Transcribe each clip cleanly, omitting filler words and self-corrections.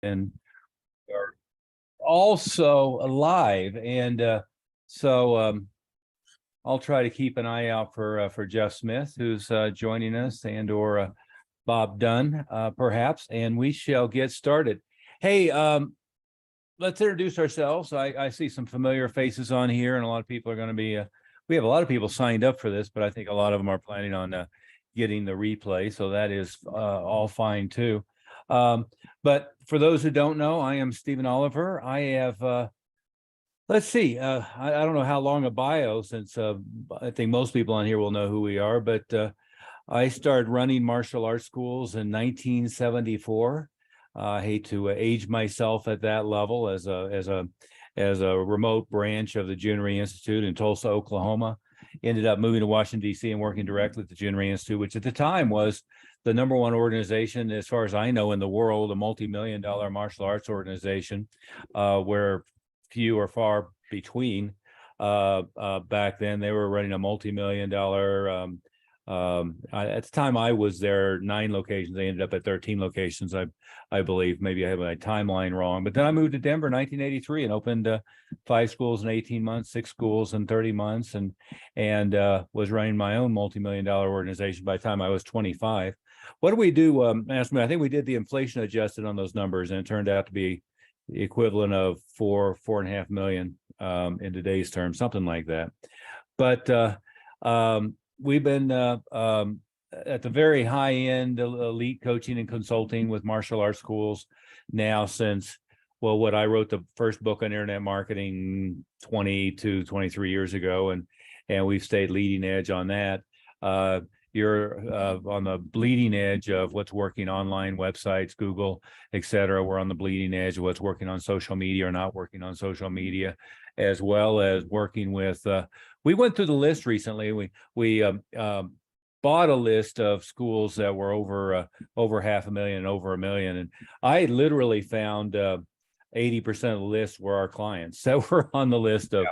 and are also alive. And so I'll try to keep an eye out for Jeff Smith, who's joining us, and/or Bob Dunn, perhaps, and we shall get started. Hey, let's introduce ourselves. I see some familiar faces on here, and a lot of people are going to be. We have a lot of people signed up for this, but I think a lot of them are planning on getting the replay, so that is all fine too. But for those who don't know, I am Stephen Oliver. I have, let's see, I don't know how long a bio, since I think most people on here will know who we are, but I started running martial arts schools in 1974. I hate to age myself at that level, as a remote branch of the Junri Institute in Tulsa, Oklahoma. Ended up moving to Washington, D.C. and working directly with the Junri Institute, which at the time was the number one organization, as far as I know, in the world, a multi-million-dollar martial arts organization, where few or far between. Back then, they were running a multi-million-dollar. At the time I was there, 9 locations. They ended up at 13 locations, I believe. Maybe I have my timeline wrong. But then I moved to Denver in 1983 and opened 5 schools in 18 months, 6 schools in 30 months, and was running my own multi-million-dollar organization by the time I was 25. What do we do? Ask me. I think we did the inflation adjusted on those numbers, and it turned out to be the equivalent of 4.5 million in today's terms, something like that. But we've been at the very high end, elite coaching and consulting with martial arts schools now since, well, what I wrote the first book on internet marketing 23 years ago, and we've stayed leading edge on that. You're on the bleeding edge of what's working online, websites, Google, et cetera. We're on the bleeding edge of what's working on social media or not working on social media, as well as working with, we went through the list recently. We bought a list of schools that were over 500,000 and over 1 million. And I literally found 80% of the list were our clients that were on the list of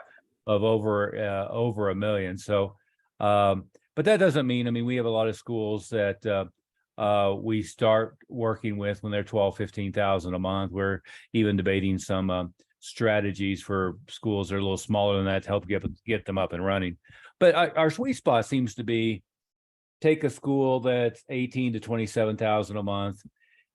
over 1 million. So, but that doesn't mean, I mean, we have a lot of schools that we start working with when they're 12, 15,000 a month. We're even debating some strategies for schools that are a little smaller than that to help get them up and running. But our sweet spot seems to be take a school that's 18 to 27,000 a month,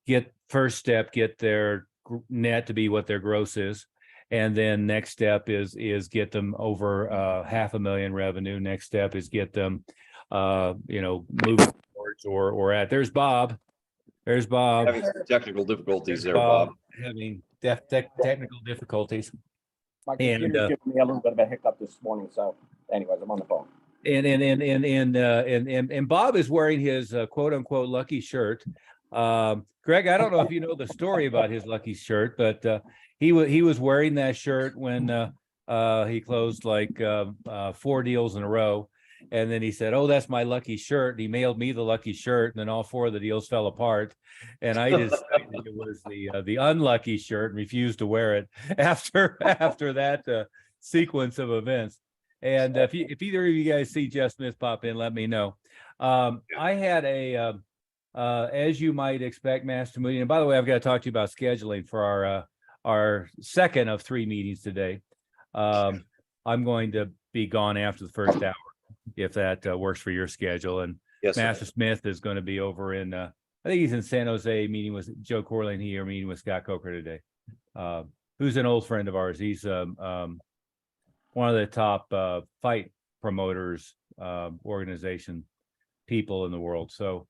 get their net to be what their gross is. And then next step is get them over 500,000 revenue. Next step is get them, moving towards or at. There's Bob. Having some technical difficulties there, Bob. Having technical difficulties. My computer's giving me a little bit of a hiccup this morning. So, anyways, I'm on the phone. And Bob is wearing his quote unquote lucky shirt. Greg, I don't know if you know the story about his lucky shirt, but he was wearing that shirt when he closed like 4 deals in a row. And then he said, "Oh, that's my lucky shirt." And he mailed me the lucky shirt, and then all 4 of the deals fell apart. And I decided it was the unlucky shirt and refused to wear it after that sequence of events. And if either of you guys see Jeff Smith pop in, let me know. I had as you might expect, Master Moody. And by the way, I've got to talk to you about scheduling for our second of 3 meetings today. I'm going to be gone after the first hour, if that works for your schedule. And yes, Master Smith is going to be over in, I think he's in San Jose meeting with Joe Corley, and he are meeting with Scott Coker today, who's an old friend of ours. He's one of the top fight promoters, organization people in the world. So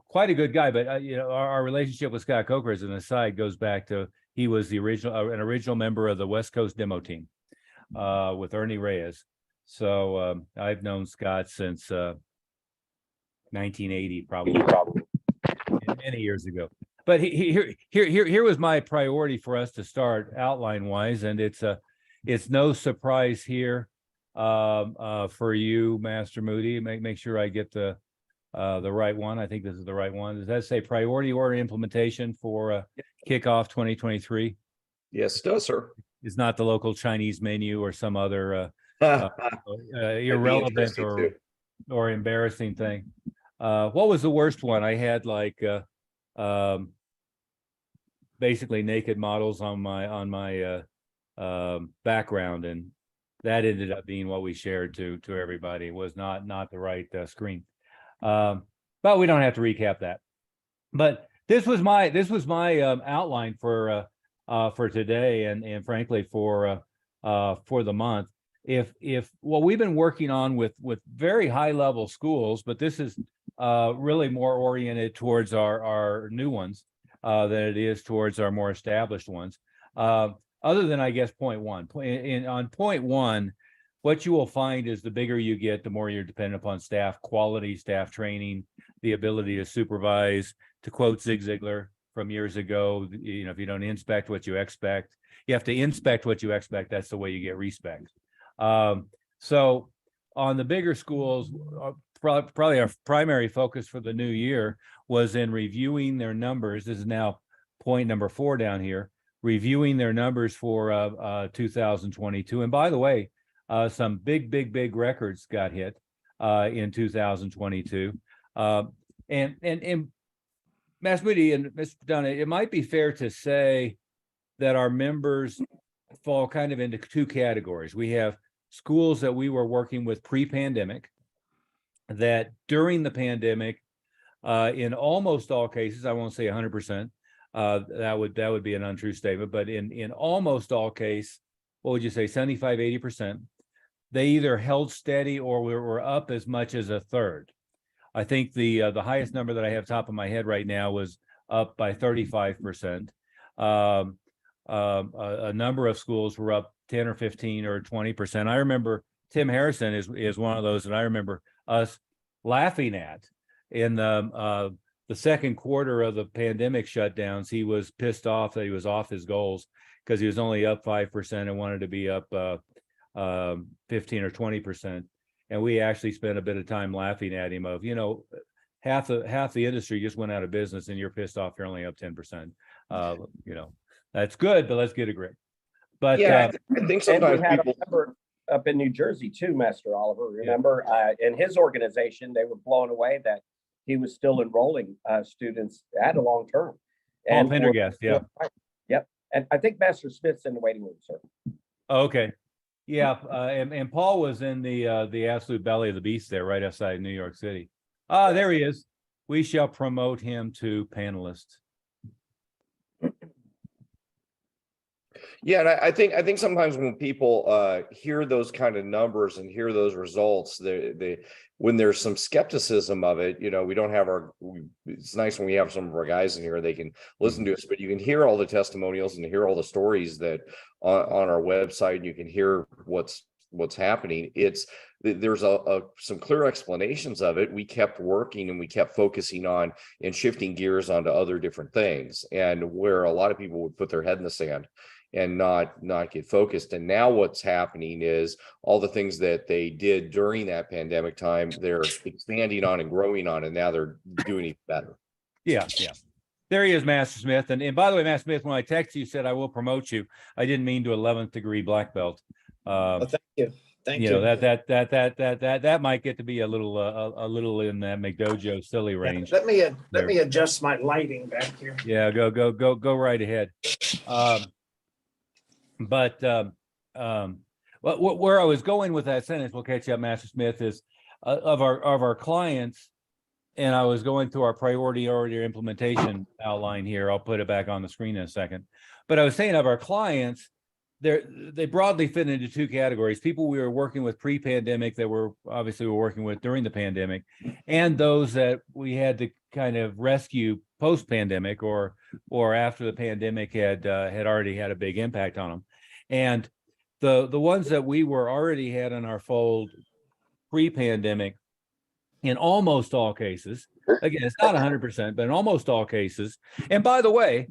quite a good guy. But our relationship with Scott Coker, as an aside, goes back to he was the original member of the West Coast demo team with Ernie Reyes. So I've known Scott since 1980, probably many years ago. But here was my priority for us to start outline wise, and it's no surprise here for you, Master Moody. Make sure I get the right one. I think this is the right one. Does that say priority order implementation for kickoff 2023? Yes, it does, sir. It's not the local Chinese menu or some other irrelevant or embarrassing thing. What was the worst one? I had like basically naked models on my background, and that ended up being what we shared to everybody. It was not the right screen. But we don't have to recap that. But this was my outline for today, and frankly for the month. If what we've been working on with very high level schools, but this is really more oriented towards our new ones than it is towards our more established ones. Other than, I guess, point one. On point one, what you will find is the bigger you get, the more you're dependent upon staff quality, staff training, the ability to supervise. To quote Zig Ziglar from years ago, if you don't inspect what you expect, you have to inspect what you expect. That's the way you get respect. So on the bigger schools, probably our primary focus for the new year was in reviewing their numbers. This is now point number 4 down here, reviewing their numbers for 2022. And by the way, some big records got hit in 2022. And Mass Moody and Mr. Dunn, it might be fair to say that our members fall kind of into 2 categories. We have schools that we were working with pre-pandemic, that during the pandemic, in almost all cases, I won't say 100%, that would be an untrue statement, but in almost all cases, what would you say, 75, 80%, they either held steady or were up as much as a third. I think the highest number that I have top of my head right now was up by 35%. A number of schools were up 10 or 15 or 20%. I remember Tim Harrison is one of those that I remember us laughing at in the second quarter of the pandemic shutdowns. He was pissed off that he was off his goals because he was only up 5% and wanted to be up 15 or 20%. And we actually spent a bit of time laughing at him of, half the industry just went out of business and you're pissed off you're only up 10%. That's good, but let's get a grip. But yeah, I think sometimes we had people a member up in New Jersey too, Master Oliver. Remember, in his organization, they were blown away that he was still enrolling students at a long term. Paul Pendergast, yeah. Yep. And I think Master Smith's in the waiting room, sir. Okay. Yeah, and Paul was in the absolute belly of the beast there, right outside New York City. There he is. We shall promote him to panelist. Yeah, and I think sometimes when people hear those kind of numbers and hear those results, they when there's some skepticism of it, we don't have it's nice when we have some of our guys in here, they can listen to us, but you can hear all the testimonials and hear all the stories that on our website, and you can hear what's happening. There's some clear explanations of it. We kept working and we kept focusing on and shifting gears onto other different things, and where a lot of people would put their head in the sand and not get focused. And now what's happening is all the things that they did during that pandemic time, they're expanding on and growing on, and now they're doing it better. Yeah. There he is, Master Smith. And by the way, Master Smith, when I texted you, said I will promote you, I didn't mean to 11th degree black belt. Thank you. Thank you. That might get to be a little in that McDojo silly range. Let me adjust my lighting back here. Yeah, go right ahead. But where I was going with that sentence, we'll catch up, Master Smith, is of our clients, and I was going through our priority implementation outline here. I'll put it back on the screen in a second. But I was saying of our clients, they broadly fit into 2 categories: people we were working with pre-pandemic that we're working with during the pandemic, and those that we had to kind of rescue post-pandemic or after the pandemic had already had a big impact on them. And the ones that we were already had in our fold pre-pandemic, in almost all cases, again, it's not 100%, but in almost all cases. And by the way,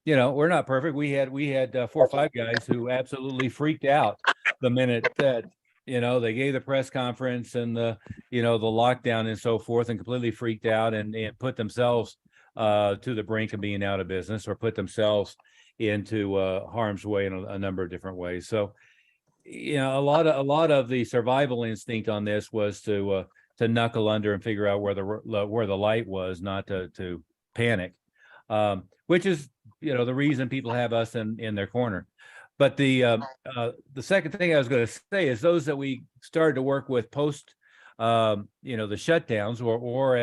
we're not perfect. We had 4 or 5 guys who absolutely freaked out the minute that, they gave the press conference and the lockdown and so forth, and completely freaked out and put themselves to the brink of being out of business, or put themselves into harm's way in a number of different ways. So, a lot of the survival instinct on this was to knuckle under and figure out where the light was, not to panic, which is the reason people have us in their corner. But the second thing I was going to say is those that we started to work with post, the shutdowns, or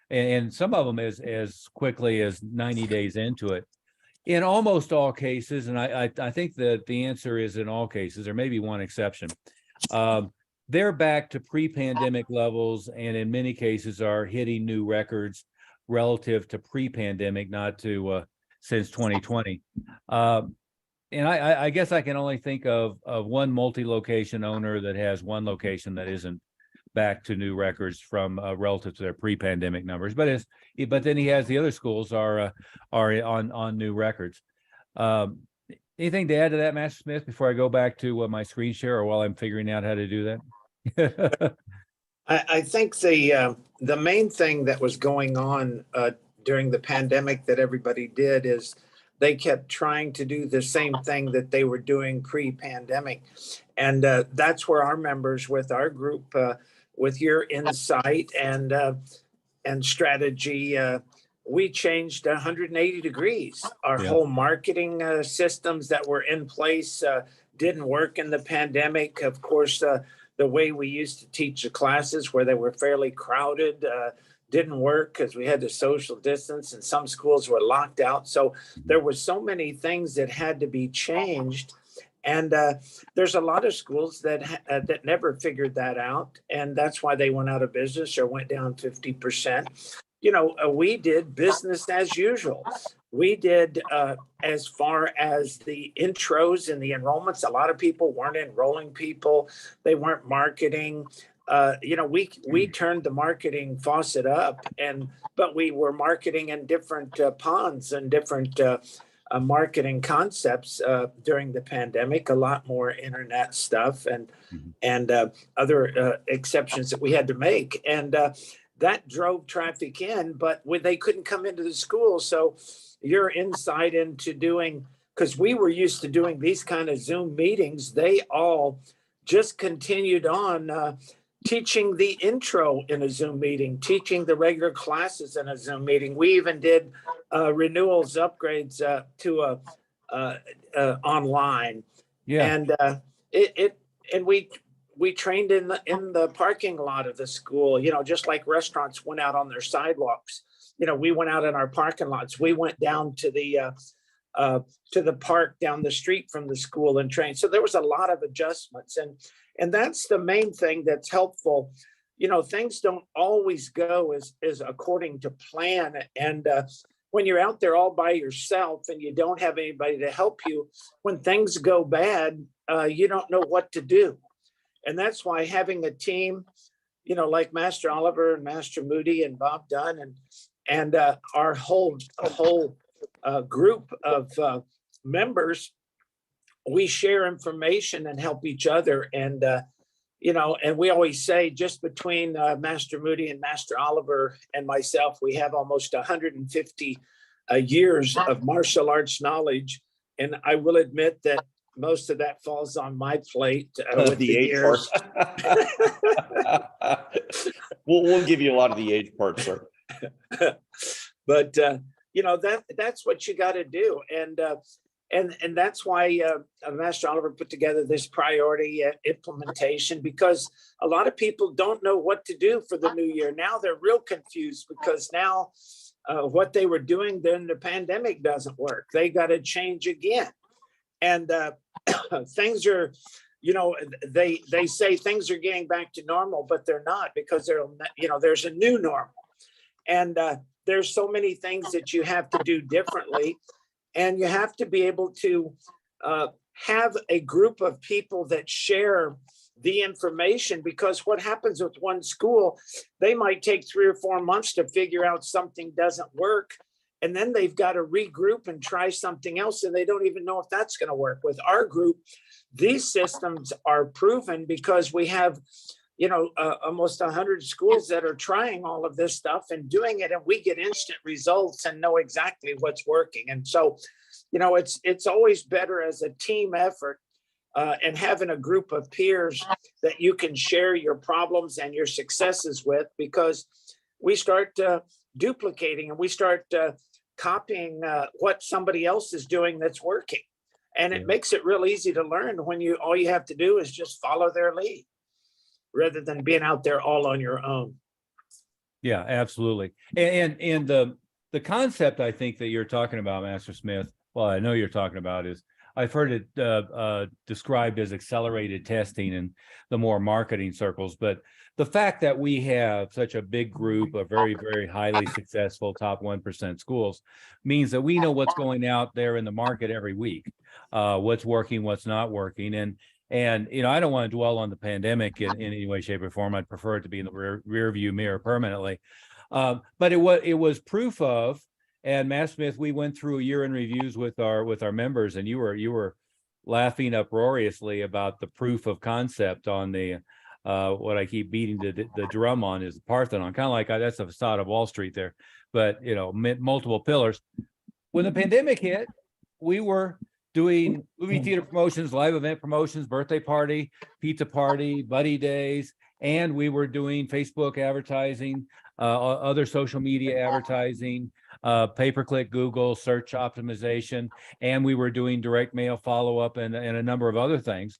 and some of them as quickly as 90 days into it. In almost all cases, and I think that the answer is in all cases, there may be one exception. They're back to pre-pandemic levels, and in many cases are hitting new records relative to pre-pandemic, not to since 2020. And I guess I can only think of one multi-location owner that has one location that isn't back to new records from relative to their pre-pandemic numbers. But then he has the other schools are on new records. Anything to add to that, Master Smith, before I go back to my screen share, or while I'm figuring out how to do that? I think the main thing that was going on during the pandemic that everybody did is they kept trying to do the same thing that they were doing pre-pandemic. And that's where our members with our group, with your insight and strategy, we changed 180 degrees. Our whole marketing systems that were in place didn't work in the pandemic. Of course, the way we used to teach the classes where they were fairly crowded didn't work because we had to social distance and some schools were locked out. So there were so many things that had to be changed. And there's a lot of schools that never figured that out. And that's why they went out of business or went down 50%. We did business as usual. We did as far as the intros and the enrollments. A lot of people weren't enrolling people. They weren't marketing. We turned the marketing faucet up, but we were marketing in different ponds and different marketing concepts during the pandemic. A lot more internet stuff and other exceptions that we had to make, and that drove traffic in. But when they couldn't come into the school, so your insight into doing, because we were used to doing these kind of Zoom meetings, they all just continued on teaching the intro in a Zoom meeting, teaching the regular classes in a Zoom meeting. We even did renewals, upgrades to online. Yeah. And we trained in the parking lot of the school, just like restaurants went out on their sidewalks. We went out in our parking lots. We went down to the park down the street from the school and trained. So there was a lot of adjustments, and that's the main thing that's helpful. Things don't always go as according to plan. And when you're out there all by yourself and you don't have anybody to help you, when things go bad, you don't know what to do. And that's why having a team, like Master Oliver and Master Moody and Bob Dunn and our whole group of members, we share information and help each other. And, and we always say just between Master Moody and Master Oliver and myself, we have almost 150 years of martial arts knowledge. And I will admit that most of that falls on my plate with the years. We'll give you a lot of the age part, sir. But that's what you got to do, and that's why Master Oliver put together this priority implementation, because a lot of people don't know what to do for the new year. Now they're real confused because now what they were doing during the pandemic doesn't work. They got to change again, and things are. They say things are getting back to normal, but they're not, because there's a new normal. And there's so many things that you have to do differently. And you have to be able to have a group of people that share the information, because what happens with one school, they might take 3 or 4 months to figure out something doesn't work. And then they've got to regroup and try something else. And they don't even know if that's going to work. With our group, these systems are proven because we have almost 100 schools that are trying all of this stuff and doing it, and we get instant results and know exactly what's working. And so, it's always better as a team effort and having a group of peers that you can share your problems and your successes with, because we start duplicating and we start copying what somebody else is doing that's working. And it Yeah. makes it real easy to learn when all you have to do is just follow their lead rather than being out there all on your own. Yeah, absolutely. And the concept I think that you're talking about, Master Smith, well, I know you're talking about is I've heard it described as accelerated testing in the more marketing circles, but the fact that we have such a big group of very, very highly successful top 1% schools means that we know what's going out there in the market every week, what's working, what's not working. And I don't want to dwell on the pandemic in any way, shape, or form. I'd prefer it to be in the rear view mirror permanently. But it was proof of, and Matt Smith, we went through year in reviews with our members, and you were laughing uproariously about the proof of concept on the what I keep beating the drum on is the Parthenon, kind of like that's the facade of Wall Street there, but multiple pillars. When the pandemic hit, we were doing movie theater promotions, live event promotions, birthday party, pizza party, buddy days, and we were doing Facebook advertising, other social media advertising, pay-per-click Google search optimization, and we were doing direct mail follow-up and a number of other things.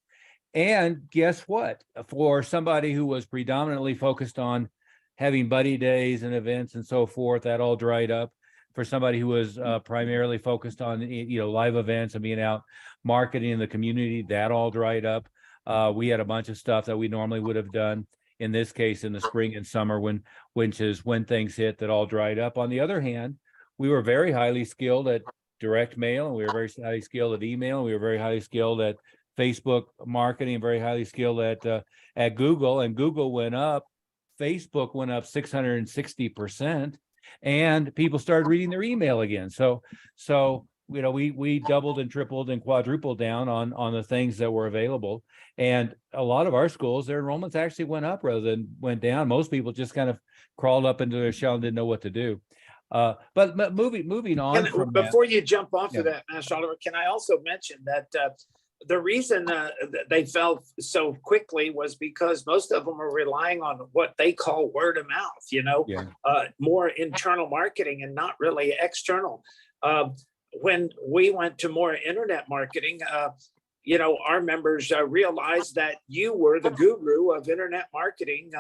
And guess what? For somebody who was predominantly focused on having buddy days and events and so forth, that all dried up. For somebody who was primarily focused on live events and being out marketing in the community, that all dried up. We had a bunch of stuff that we normally would have done in this case in the spring and summer which is when things hit, that all dried up. On the other hand, we were very highly skilled at direct mail, and we were very highly skilled at email, and we were very highly skilled at Facebook marketing, and very highly skilled at Google. And Google went up, Facebook went up 660%. And people started reading their email again. So we doubled and tripled and quadrupled down on the things that were available. And a lot of our schools, their enrollments actually went up rather than went down. Most people just kind of crawled up into their shell and didn't know what to do. But moving on from before you jump off Yeah. of that, Master Oliver, can I also mention that the reason they fell so quickly was because most of them are relying on what they call word of mouth, Yeah. more internal marketing and not really external. When we went to more internet marketing, our members realized that you were the guru of internet marketing.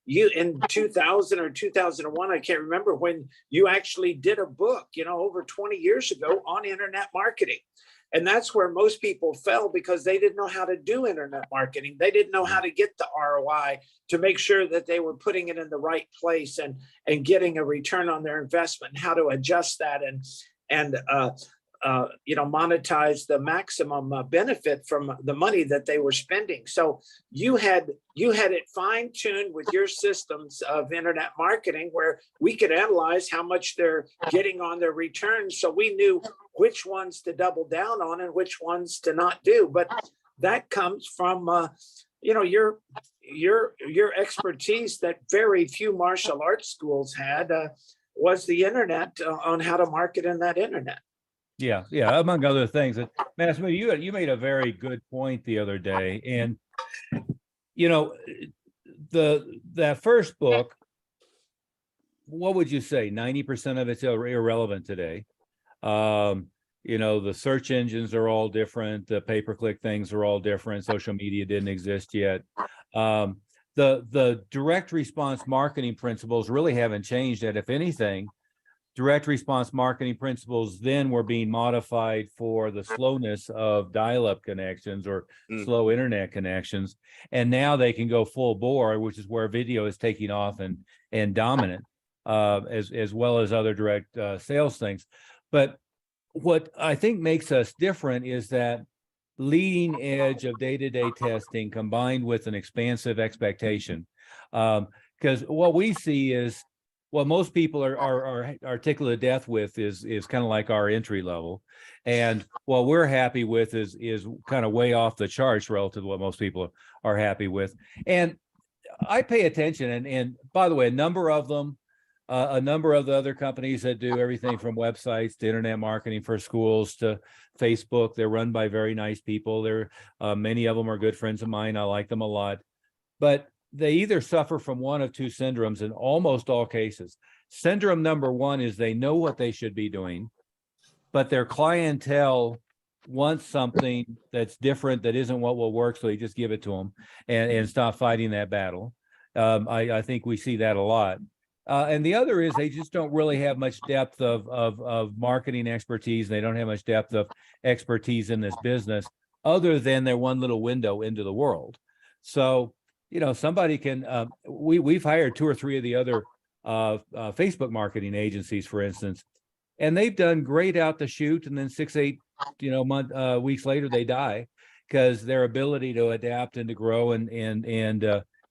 You in 2000 or 2001, I can't remember, when you actually did a book, over 20 years ago on internet marketing. And that's where most people fell, because they didn't know how to do internet marketing. They didn't know how to get the ROI to make sure that they were putting it in the right place and getting a return on their investment, and how to adjust that and monetize the maximum benefit from the money that they were spending. So you had it fine-tuned with your systems of internet marketing, where we could analyze how much they're getting on their returns, so we knew which ones to double down on and which ones to not do. But that comes from your expertise that very few martial arts schools had, was the internet, on how to market in that internet. Yeah, among other things. And Matt Smith, you made a very good point the other day. And that first book, what would you say? 90% of it's irrelevant today. The search engines are all different, the pay-per-click things are all different, social media didn't exist yet. The direct response marketing principles really haven't changed. And if anything, direct response marketing principles then were being modified for the slowness of dial-up connections or slow internet connections. And now they can go full bore, which is where video is taking off and dominant, as well as other direct sales things. But what I think makes us different is that leading edge of day-to-day testing combined with an expansive expectation. Because what we see is, what most people are tickled to death with is kind of like our entry level, and what we're happy with is kind of way off the charts relative to what most people are happy with. And I pay attention, and by the way, a number of the other companies that do everything from websites to internet marketing for schools to Facebook, they're run by very nice people. They're many of them are good friends of mine. I like them a lot, but they either suffer from one of two syndromes in almost all cases. syndrome number one is they know what they should be doing, but their clientele wants something that's different, that isn't what will work, so they just give it to them and stop fighting that battle. I think we see that a lot. And the other is they just don't really have much depth of marketing expertise. They don't have much depth of expertise in this business other than their one little window into the world. So, you know, somebody can, we've hired 2 or 3 of the other Facebook marketing agencies, for instance, and they've done great out the chute, and then 6, 8, weeks later they die because their ability to adapt and to grow and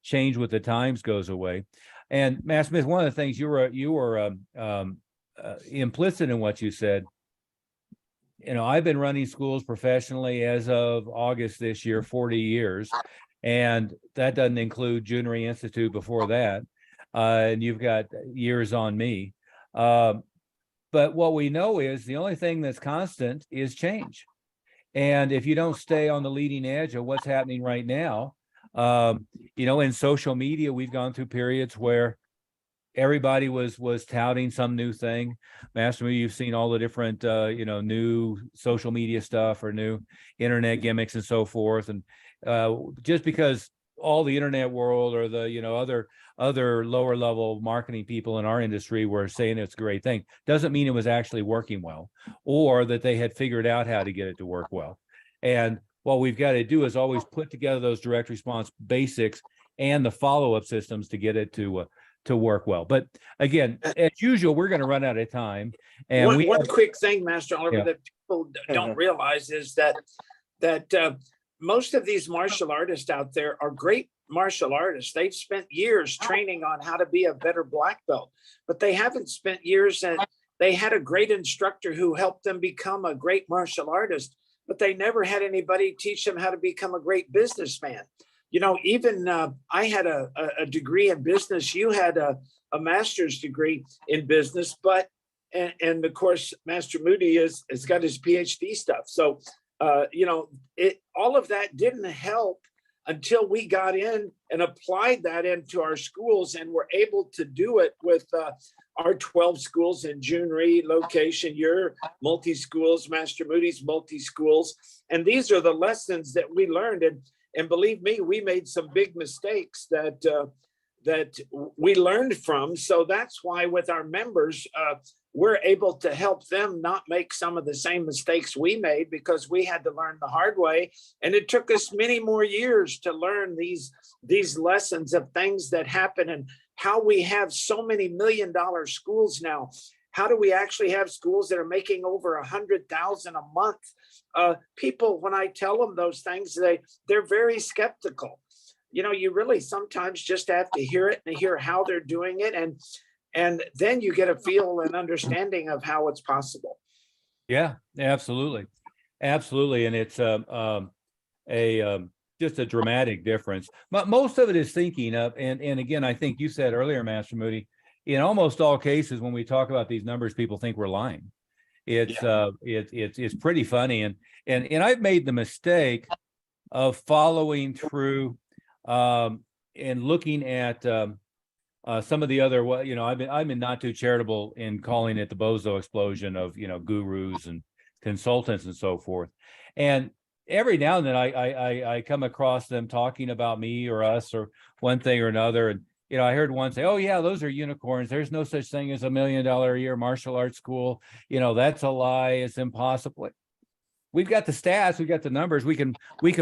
change with the times goes away. And Matt Smith, one of the things you were implicit in what you said. You know, I've been running schools professionally as of August this year, 40 years, and that doesn't include Junior Institute before that. And you've got years on me. But what we know is the only thing that's constant is change. And if you don't stay on the leading edge of what's happening right now, in social media, we've gone through periods where everybody was touting some new thing. Master, you've seen all the different, new social media stuff or new internet gimmicks and so forth. And just because all the internet world or the, other lower level marketing people in our industry were saying it's a great thing, doesn't mean it was actually working well, or that they had figured out how to get it to work well. And what we've got to do is always put together those direct response basics and the follow-up systems to get it to work well. But again, as usual, we're going to run out of time. And one quick thing, Master Oliver, Yeah. that people don't realize is that most of these martial artists out there are great martial artists. They've spent years training on how to be a better black belt, but they haven't spent years, and they had a great instructor who helped them become a great martial artist, but they never had anybody teach them how to become a great businessman. Even I had a degree in business. You had a master's degree in business, but and of course, Master Moody has got his PhD stuff. So, all of that didn't help until we got in and applied that into our schools, and were able to do it with our 12 schools in Junior location, your multi-schools, Master Moody's multi-schools. And these are the lessons that we learned. And believe me, we made some big mistakes that we learned from. So that's why with our members, we're able to help them not make some of the same mistakes we made, because we had to learn the hard way. And it took us many more years to learn these lessons of things that happen, and how we have so many $1 million schools now. How do we actually have schools that are making over $100,000 a month? People, when I tell them those things, they're very skeptical. You really sometimes just have to hear it and hear how they're doing it. And then you get a feel and understanding of how it's possible. Yeah, absolutely. Absolutely. And it's just a dramatic difference. But most of it is thinking of, and again, I think you said earlier, Master Moody, in almost all cases, when we talk about these numbers, people think we're lying. It's pretty funny. And I've made the mistake of following through and looking at some of the other, I've been not too charitable in calling it the bozo explosion of, gurus and consultants and so forth. And every now and then I come across them talking about me or us or one thing or another. And, I heard one say, oh yeah, those are unicorns. There's no such thing as $1 million a year martial arts school. That's a lie. It's impossible. We've got the stats, we've got the numbers. We can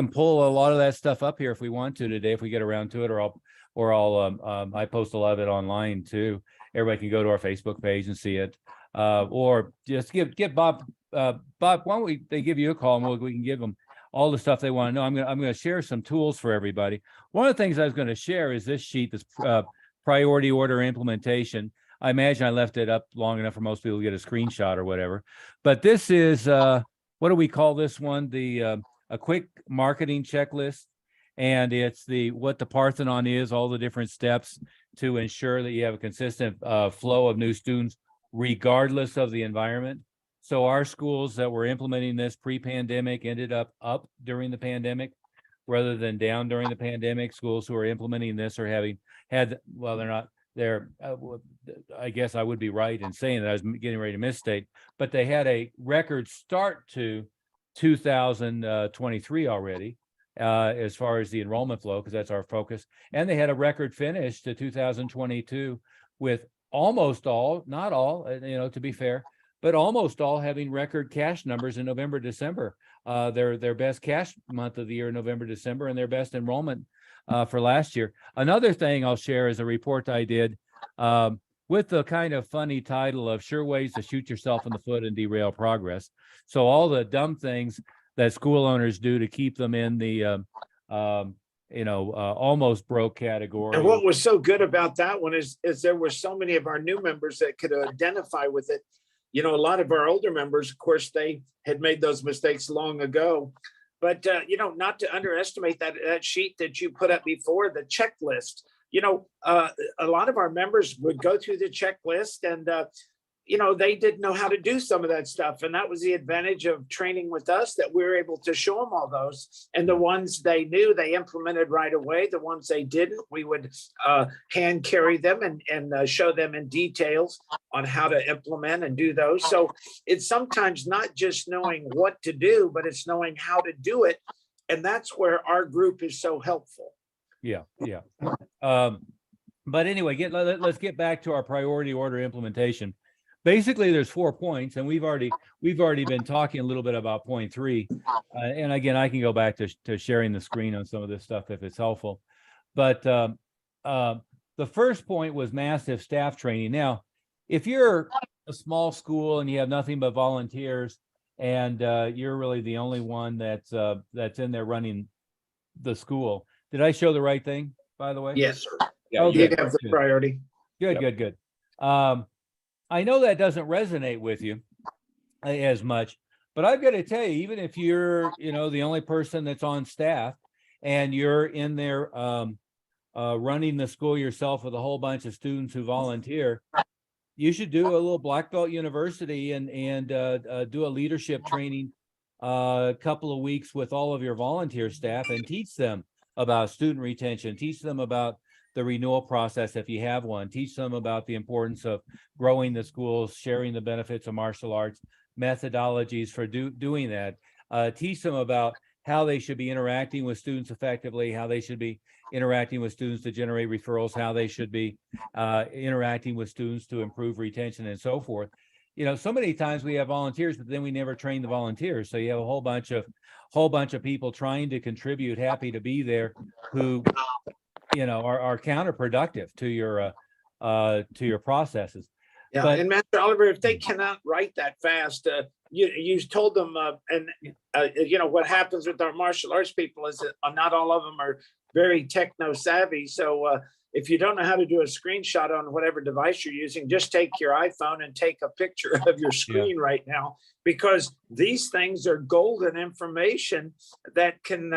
pull a lot of that stuff up here if we want to today, if we get around to it, I post a lot of it online too. Everybody can go to our Facebook page and see it. Or just get Bob, Bob, why don't they give you a call and we can give them all the stuff they want to know. I'm going to share some tools for everybody. One of the things I was going to share is this sheet, this priority order implementation. I imagine I left it up long enough for most people to get a screenshot or whatever. But this is, what do we call this one? A quick marketing checklist. And it's what the Parthenon is, all the different steps to ensure that you have a consistent flow of new students, regardless of the environment. So our schools that were implementing this pre-pandemic ended up during the pandemic rather than down during the pandemic. Schools who are implementing this are they're I guess I would be right in saying that I was getting ready to misstate, but they had a record start to 2023 already, as far as the enrollment flow, because that's our focus. And they had a record finish to 2022 with almost all, not all, to be fair, but almost all having record cash numbers in November, December. Their best cash month of the year, November, December, and their best enrollment for last year. Another thing I'll share is a report I did with the kind of funny title of Sure Ways to Shoot Yourself in the Foot and Derail Progress. So all the dumb things that school owners do to keep them in the almost broke category. And what was so good about that one is there were so many of our new members that could identify with it. A lot of our older members, of course, they had made those mistakes long ago. But, not to underestimate that sheet that you put up before, the checklist. A lot of our members would go through the checklist and, they didn't know how to do some of that stuff. And that was the advantage of training with us, that we were able to show them all those. And the ones they knew, they implemented right away. The ones they didn't, we would hand carry them and show them in details on how to implement and do those. So it's sometimes not just knowing what to do, but it's knowing how to do it. And that's where our group is so helpful. Yeah. But anyway, let's get back to our priority order implementation. Basically, there's 4 points, and we've already been talking a little bit about point 3. And again, I can go back to sharing the screen on some of this stuff if it's helpful. But the first point was massive staff training. Now, if you're a small school and you have nothing but volunteers, and you're really the only one that's in there running the school. Did I show the right thing, by the way? Yes, sir. Yeah, You have the priority. Good. I know that doesn't resonate with you as much, but I've got to tell you, even if you're, the only person that's on staff and you're in there running the school yourself with a whole bunch of students who volunteer, you should do a little Black Belt University and do a leadership training a couple of weeks with all of your volunteer staff and teach them about student retention, teach them about the renewal process if you have one, teach them about the importance of growing the schools, sharing the benefits of martial arts, methodologies for doing that, teach them about how they should be interacting with students effectively, how they should be interacting with students to generate referrals, how they should be interacting with students to improve retention and so forth. So many times we have volunteers, but then we never train the volunteers. So you have a whole bunch of people trying to contribute, happy to be there, who are counterproductive to your processes. Yeah, But- and Master Oliver, if they cannot write that fast, you told them, what happens with our martial arts people is that not all of them are very techno savvy. So if you don't know how to do a screenshot on whatever device you're using, just take your iPhone and take a picture of your screen right now, because these things are golden information that can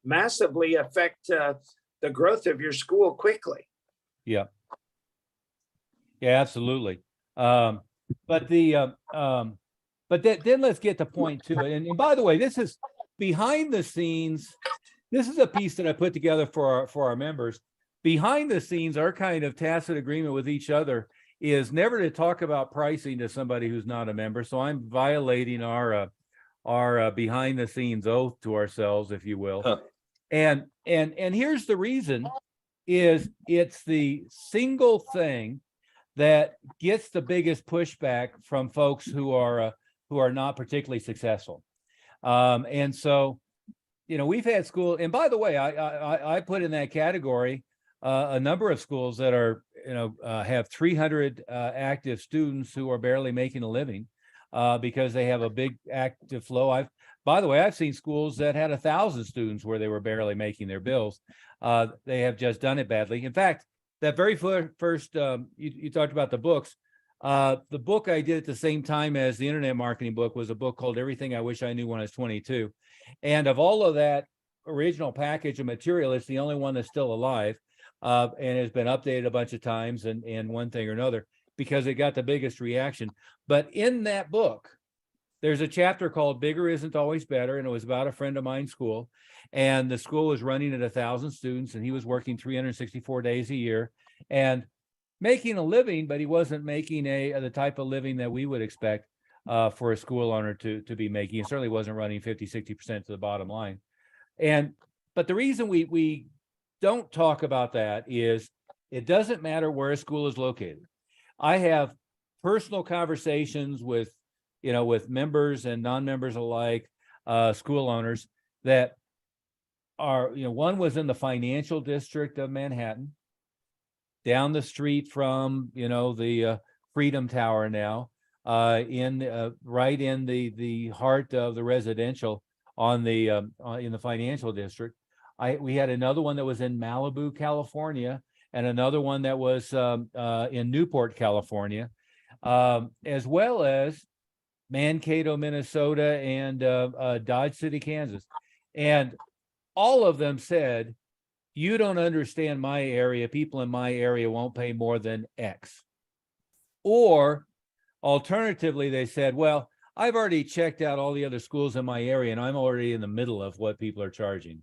massively affect the growth of your school quickly. Yeah, absolutely. But then let's get to point 2. And by the way, this is behind the scenes. This is a piece that I put together for our members. Behind the scenes, our kind of tacit agreement with each other is never to talk about pricing to somebody who's not a member. So I'm violating our behind the scenes oath to ourselves, if you will. Huh. And here's the reason: is it's the single thing that gets the biggest pushback from folks who are not particularly successful. And so, we've had school, and by the way, I put in that category a number of schools that are, have 300 active students who are barely making a living because they have a big active flow. By the way, I've seen schools that had 1,000 students where they were barely making their bills. They have just done it badly. In fact, that very first, you talked about the books. The book I did at the same time as the internet marketing book was a book called Everything I Wish I Knew When I Was 22. And of all of that original package of material, it's the only one that's still alive and has been updated a bunch of times and one thing or another because it got the biggest reaction. But in that book, there's a chapter called Bigger Isn't Always Better, and it was about a friend of mine's school. And the school was running at 1,000 students, and he was working 364 days a year. And making a living, but he wasn't making the type of living that we would expect for a school owner to be making. He certainly wasn't running 50-60% to the bottom line. But the reason we don't talk about that is it doesn't matter where a school is located. I have personal conversations with members and non-members alike, school owners that are, one was in the financial district of Manhattan, down the street from, the Freedom Tower now, right in the heart of the residential in the financial district. We had another one that was in Malibu, California, and another one that was in Newport, California, as well as Mankato, Minnesota, and Dodge City, Kansas. And all of them said, you don't understand my area. People in my area won't pay more than X. Or alternatively, they said, well, I've already checked out all the other schools in my area and I'm already in the middle of what people are charging.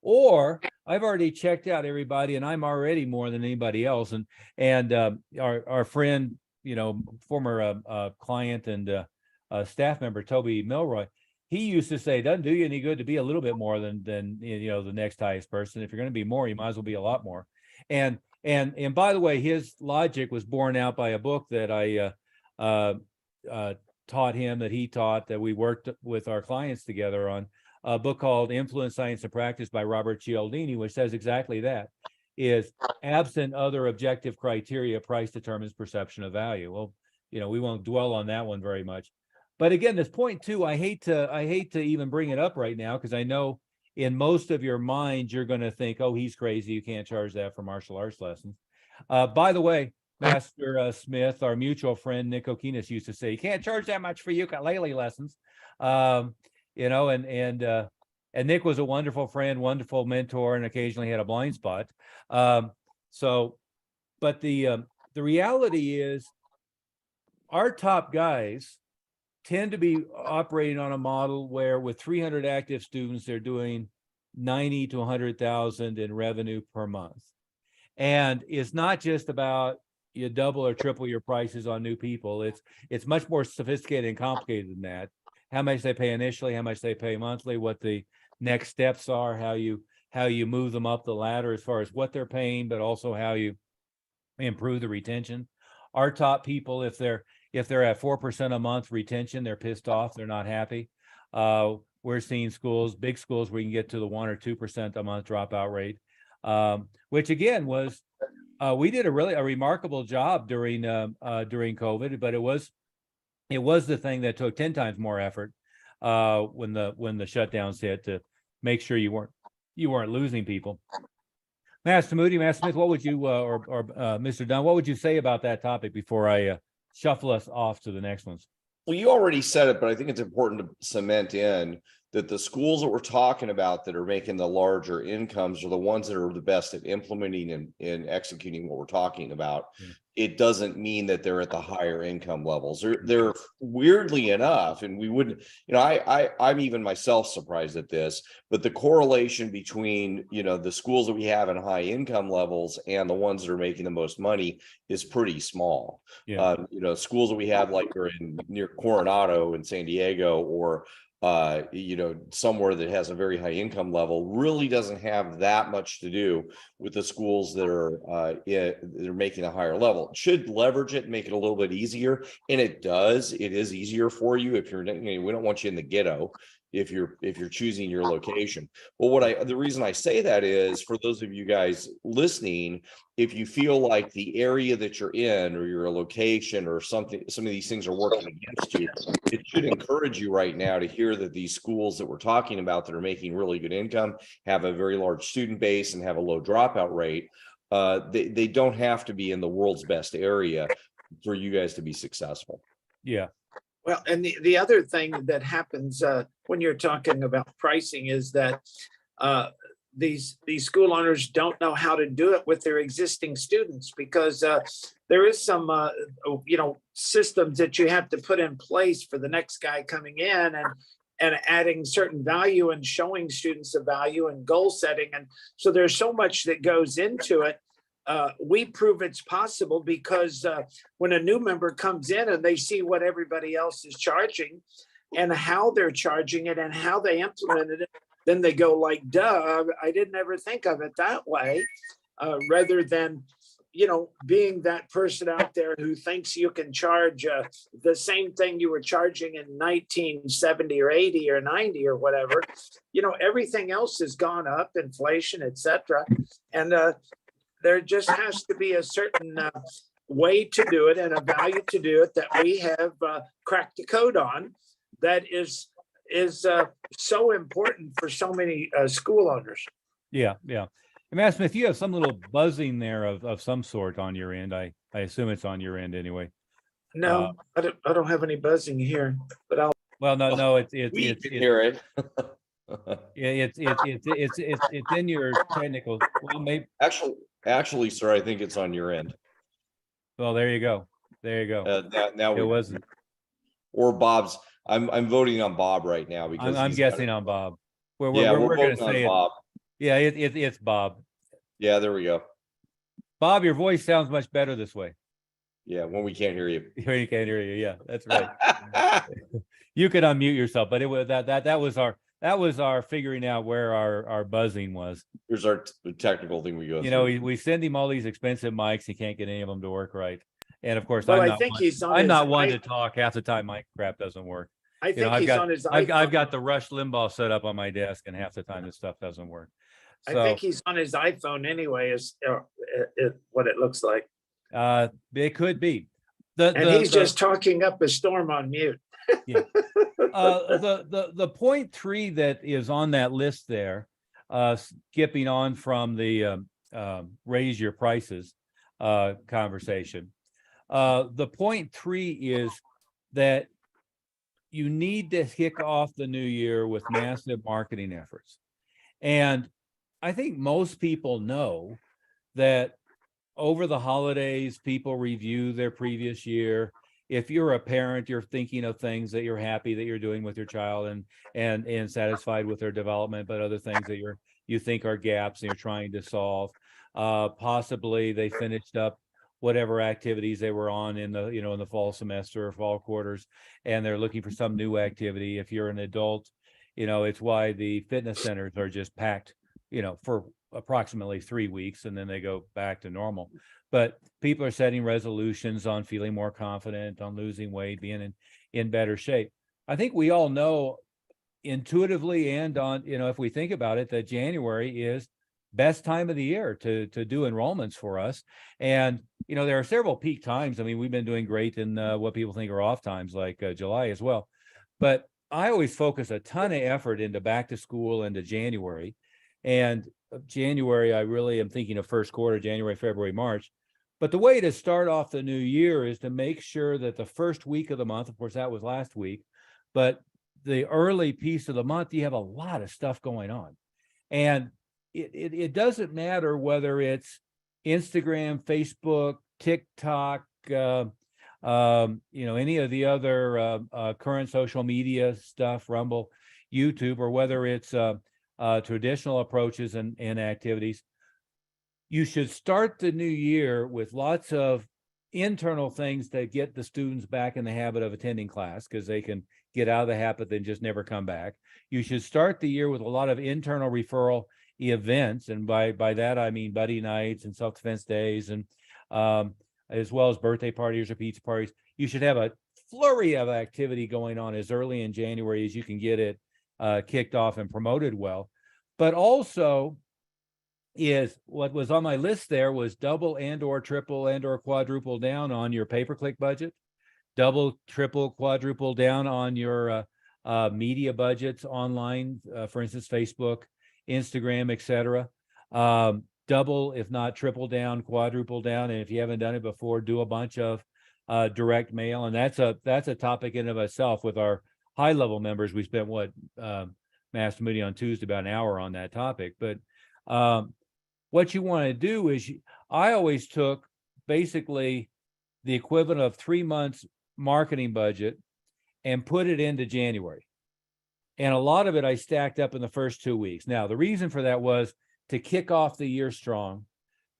Or I've already checked out everybody and I'm already more than anybody else. And our friend, former client and staff member, Toby Milroy, he used to say, it doesn't do you any good to be a little bit more than the next highest person. If you're going to be more, you might as well be a lot more. And by the way, his logic was borne out by a book that I taught him, that he taught, that we worked with our clients together on, a book called Influence, Science, and Practice by Robert Cialdini, which says exactly that. Is absent other objective criteria, price determines perception of value. Well, we won't dwell on that one very much. But again, this point too, I hate to even bring it up right now, because I know in most of your minds you're going to think, oh, he's crazy, you can't charge that for martial arts lessons. By the way, Master Smith, our mutual friend Nick Okinis, used to say, you can't charge that much for ukulele lessons. And Nick was a wonderful friend, wonderful mentor, and occasionally had a blind spot. But the reality is, our top guys tend to be operating on a model where with 300 active students, they're doing 90 to 100,000 in revenue per month. And it's not just about you double or triple your prices on new people. It's much more sophisticated and complicated than that. How much they pay initially, how much they pay monthly, what the next steps are, how you move them up the ladder as far as what they're paying, but also how you improve the retention. Our top people, if they're at 4% a month retention, they're pissed off, they're not happy. We're seeing big schools, where you can get to the 1 or 2% a month dropout rate, which again was, we did a remarkable job during COVID, but it was the thing that took 10 times more effort when the shutdowns hit, to make sure you weren't losing people. Master Moody, Master Smith, what would you or Mr. Dunn, what would you say about that topic before I shuffle us off to the next ones? Well, you already said it, but I think it's important to cement in that the schools that we're talking about that are making the larger incomes are the ones that are the best at implementing and executing what we're talking about. Yeah. It doesn't mean that they're at the higher income levels. They're weirdly enough, and we wouldn't, I'm even myself surprised at this, but the correlation between, the schools that we have in high income levels and the ones that are making the most money is pretty small. Yeah. Schools that we have like are near Coronado in San Diego, or somewhere that has a very high income level, really doesn't have that much to do with the schools that are making a higher level. It should leverage it, make it a little bit easier, and it does. It is easier for you if we don't want you in the ghetto if you're choosing your location. But the reason I say that is, for those of you guys listening, if you feel like the area that you're in, or your location, or some of these things are working against you, it should encourage you right now to hear that these schools that we're talking about that are making really good income, have a very large student base, and have a low dropout rate. They don't have to be in the world's best area for you guys to be successful. Yeah. Well, and the other thing that happens when you're talking about pricing is that these school owners don't know how to do it with their existing students, because there is some systems that you have to put in place for the next guy coming in, and adding certain value and showing students the value and goal setting. And so there's so much that goes into it. we prove it's possible because when a new member comes in and they see what everybody else is charging and how they're charging it and how they implemented it, then they go like, duh, I didn't ever think of it that way, rather than, being that person out there who thinks you can charge the same thing you were charging in 1970 or 80 or 90 or whatever. Everything else has gone up, inflation, etc. And there just has to be a certain way to do it and a value to do it that we have cracked the code on that is so important for so many school owners. Yeah. And Matt Smith, you have some little buzzing there of some sort on your end. I assume it's on your end anyway. No, I don't have any buzzing here, but I'll. Well, no, it's We can hear it. it's in your technical. Well, maybe. Actually, sir, I think it's on your end. Well, there you go. Now It wasn't. or Bob's. I'm voting on Bob right now because I'm he's got guessing it. on Bob. We're We're gonna voting on say it. Bob. Yeah, it's Bob. Yeah, there we go. Bob, your voice sounds much better this way. Yeah, when we can't hear you. You can't hear you. Yeah, that's right. You could unmute yourself, but it was that was our figuring out where our buzzing was. Here's our technical thing we go You know, through. we send him all these expensive mics. He can't get any of them to work right. And of course, Well, I'm I not think one, he's on I'm his not one i- to talk. Half the time, my crap doesn't work. I You know, think he's on his I've iPhone. got the Rush Limbaugh set up on my desk, and half the time this stuff doesn't work. I So think he's on his iPhone anyway, is what it looks like. it could be. And he's just talking up a storm on mute. The point 3 that is on that list there, skipping on from the raise your prices conversation. The point 3 is that you need to kick off the new year with massive marketing efforts. And I think most people know that over the holidays, people review their previous year. If you're a parent, you're thinking of things that you're happy that you're doing with your child and satisfied with their development, but other things that you think are gaps and you're trying to solve. Possibly they finished up whatever activities they were on in the fall semester or fall quarters, and they're looking for some new activity. If you're an adult, it's why the fitness centers are just packed, for approximately 3 weeks, and then they go back to normal. But people are setting resolutions on feeling more confident, on losing weight, being in better shape. I think we all know intuitively and on, if we think about it, that January is best time of the year to do enrollments for us. And, there are several peak times. I mean, we've been doing great in what people think are off times, like July as well. But I always focus a ton of effort into back to school into January. And January, I really am thinking of first quarter, January, February, March. But the way to start off the new year is to make sure that the first week of the month, of course, that was last week, but the early piece of the month, you have a lot of stuff going on. And it doesn't matter whether it's Instagram, Facebook, TikTok, any of the other current social media stuff, Rumble, YouTube, or whether it's traditional approaches and activities. You should start the new year with lots of internal things that get the students back in the habit of attending class, because they can get out of the habit and just never come back. You should start the year with a lot of internal referral events, and by that I mean buddy nights and self-defense days, and as well as birthday parties or pizza parties. You should have a flurry of activity going on as early in January as you can get it kicked off and promoted well. But also, is what was on my list there was double and or triple and or quadruple down on your pay-per-click budget, double, triple, quadruple down on your media budgets online, for instance, Facebook, Instagram, etc. Double, if not triple down, quadruple down. And if you haven't done it before, do a bunch of direct mail. And that's a topic in of itself. With our high level members, we spent Master Moody on Tuesday about an hour on that topic. But what you want to do is, I always took basically the equivalent of 3 months marketing budget and put it into January. And a lot of it I stacked up in the first 2 weeks. Now, the reason for that was to kick off the year strong,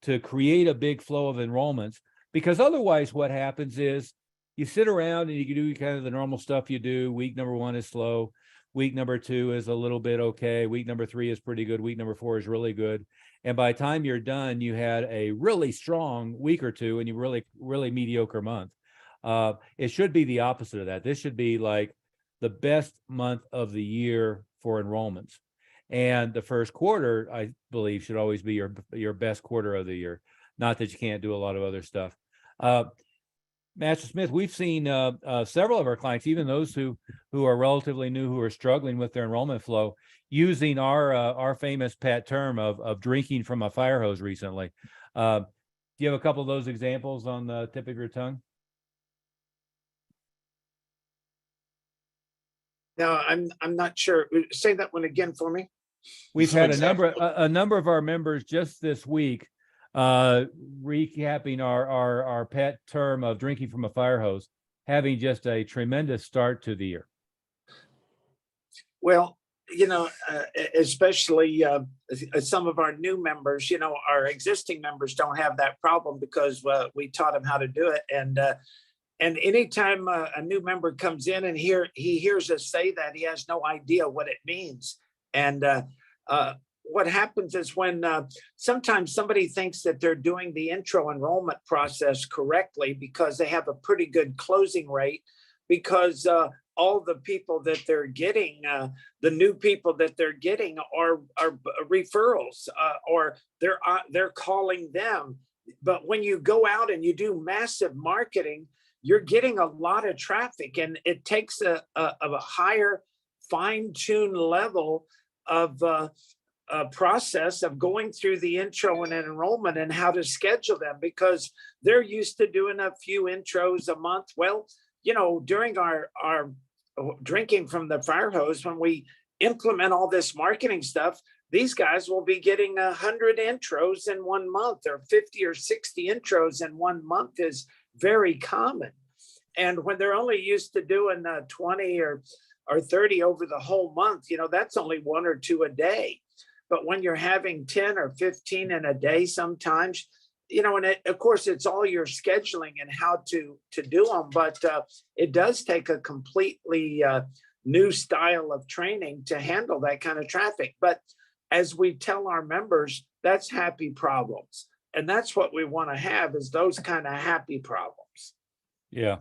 to create a big flow of enrollments, because otherwise what happens is you sit around and you do kind of the normal stuff you do. Week number 1 is slow. Week number 2 is a little bit okay. Week number 3 is pretty good. Week number 4 is really good. And by the time you're done, you had a really strong week or two and you really mediocre month. It should be the opposite of that. This should be like the best month of the year for enrollments. And the first quarter, I believe, should always be your best quarter of the year. Not that you can't do a lot of other stuff. Master Smith, we've seen several of our clients, even those who are relatively new, who are struggling with their enrollment flow, using our famous pet term of drinking from a fire hose recently. Do you have a couple of those examples on the tip of your tongue? No, I'm not sure. Say that one again for me. We've Some had examples. a number of our members just this week recapping our pet term of drinking from a fire hose, having just a tremendous start to the year. Well, especially some of our new members, our existing members don't have that problem because we taught them how to do it. And anytime a new member comes in and he hears us say that, he has no idea what it means. And what happens is when sometimes somebody thinks that they're doing the intro enrollment process correctly because they have a pretty good closing rate, because all the people that they're getting, the new people that they're getting are referrals, or they're calling them. But when you go out and you do massive marketing, you're getting a lot of traffic, and it takes a higher fine-tuned level of process of going through the intro and enrollment and how to schedule them, because they're used to doing a few intros a month. Well, during our drinking from the fire hose, when we implement all this marketing stuff, these guys will be getting 100 intros in 1 month, or 50 or 60 intros in 1 month is very common. And when they're only used to doing 20 or 30 over the whole month, that's only 1 or 2 a day. But when you're having 10 or 15 in a day, sometimes, and of course, it's all your scheduling and how to do them. But it does take a completely new style of training to handle that kind of traffic. But as we tell our members, that's happy problems. And that's what we want to have, is those kind of happy problems. Yeah,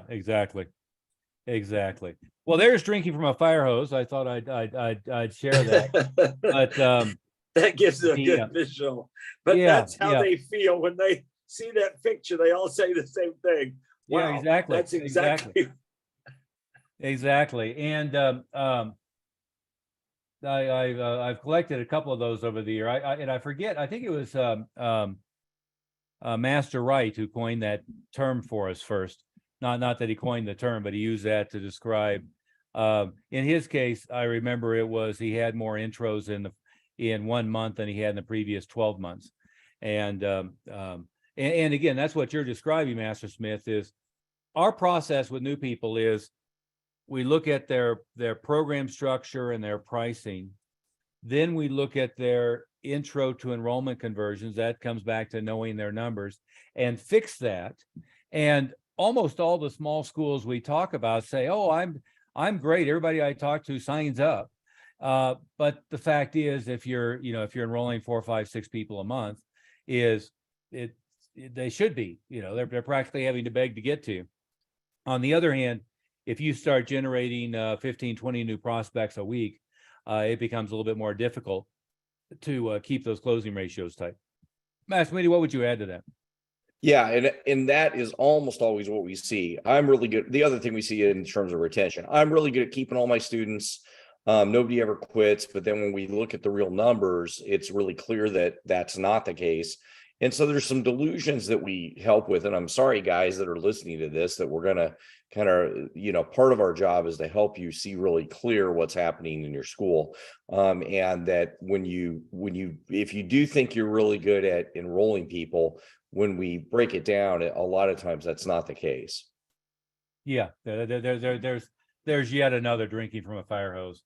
exactly. Well, there's drinking from a fire hose. I thought I'd share that. But that gives a good Yeah. visual. But Yeah, that's how yeah. they feel when they see that picture. They all say the same thing. Yeah, Wow, exactly, That's exactly. Exactly. And I've collected a couple of those over the year. I forget, I think it was Master Wright who coined that term for us first. Not that he coined the term, but he used that to describe. In his case, I remember it was he had more intros in 1 month than he had in the previous 12 months. And again, that's what you're describing, Master Smith, is our process with new people is we look at their program structure and their pricing. Then we look at their intro to enrollment conversions. That comes back to knowing their numbers, and fix that. And almost all the small schools we talk about say, "Oh, I'm great. Everybody I talk to signs up." But the fact is, if you're enrolling 4, 5, 6 people a month, they should be, they're practically having to beg to get to. On the other hand, if you start generating 15, 20 new prospects a week, it becomes a little bit more difficult to keep those closing ratios tight. Master Meady, what would you add to that? Yeah, and that is almost always what we see. I'm really good. The other thing we see in terms of retention, I'm really good at keeping all my students. Nobody ever quits. But then when we look at the real numbers, it's really clear that that's not the case. And so there's some delusions that we help with. And I'm sorry, guys, that are listening to this, that we're going to kind of, part of our job is to help you see really clear what's happening in your school. And that if you do think you're really good at enrolling people, when we break it down, a lot of times that's not the case. Yeah, there's yet another drinking from a fire hose,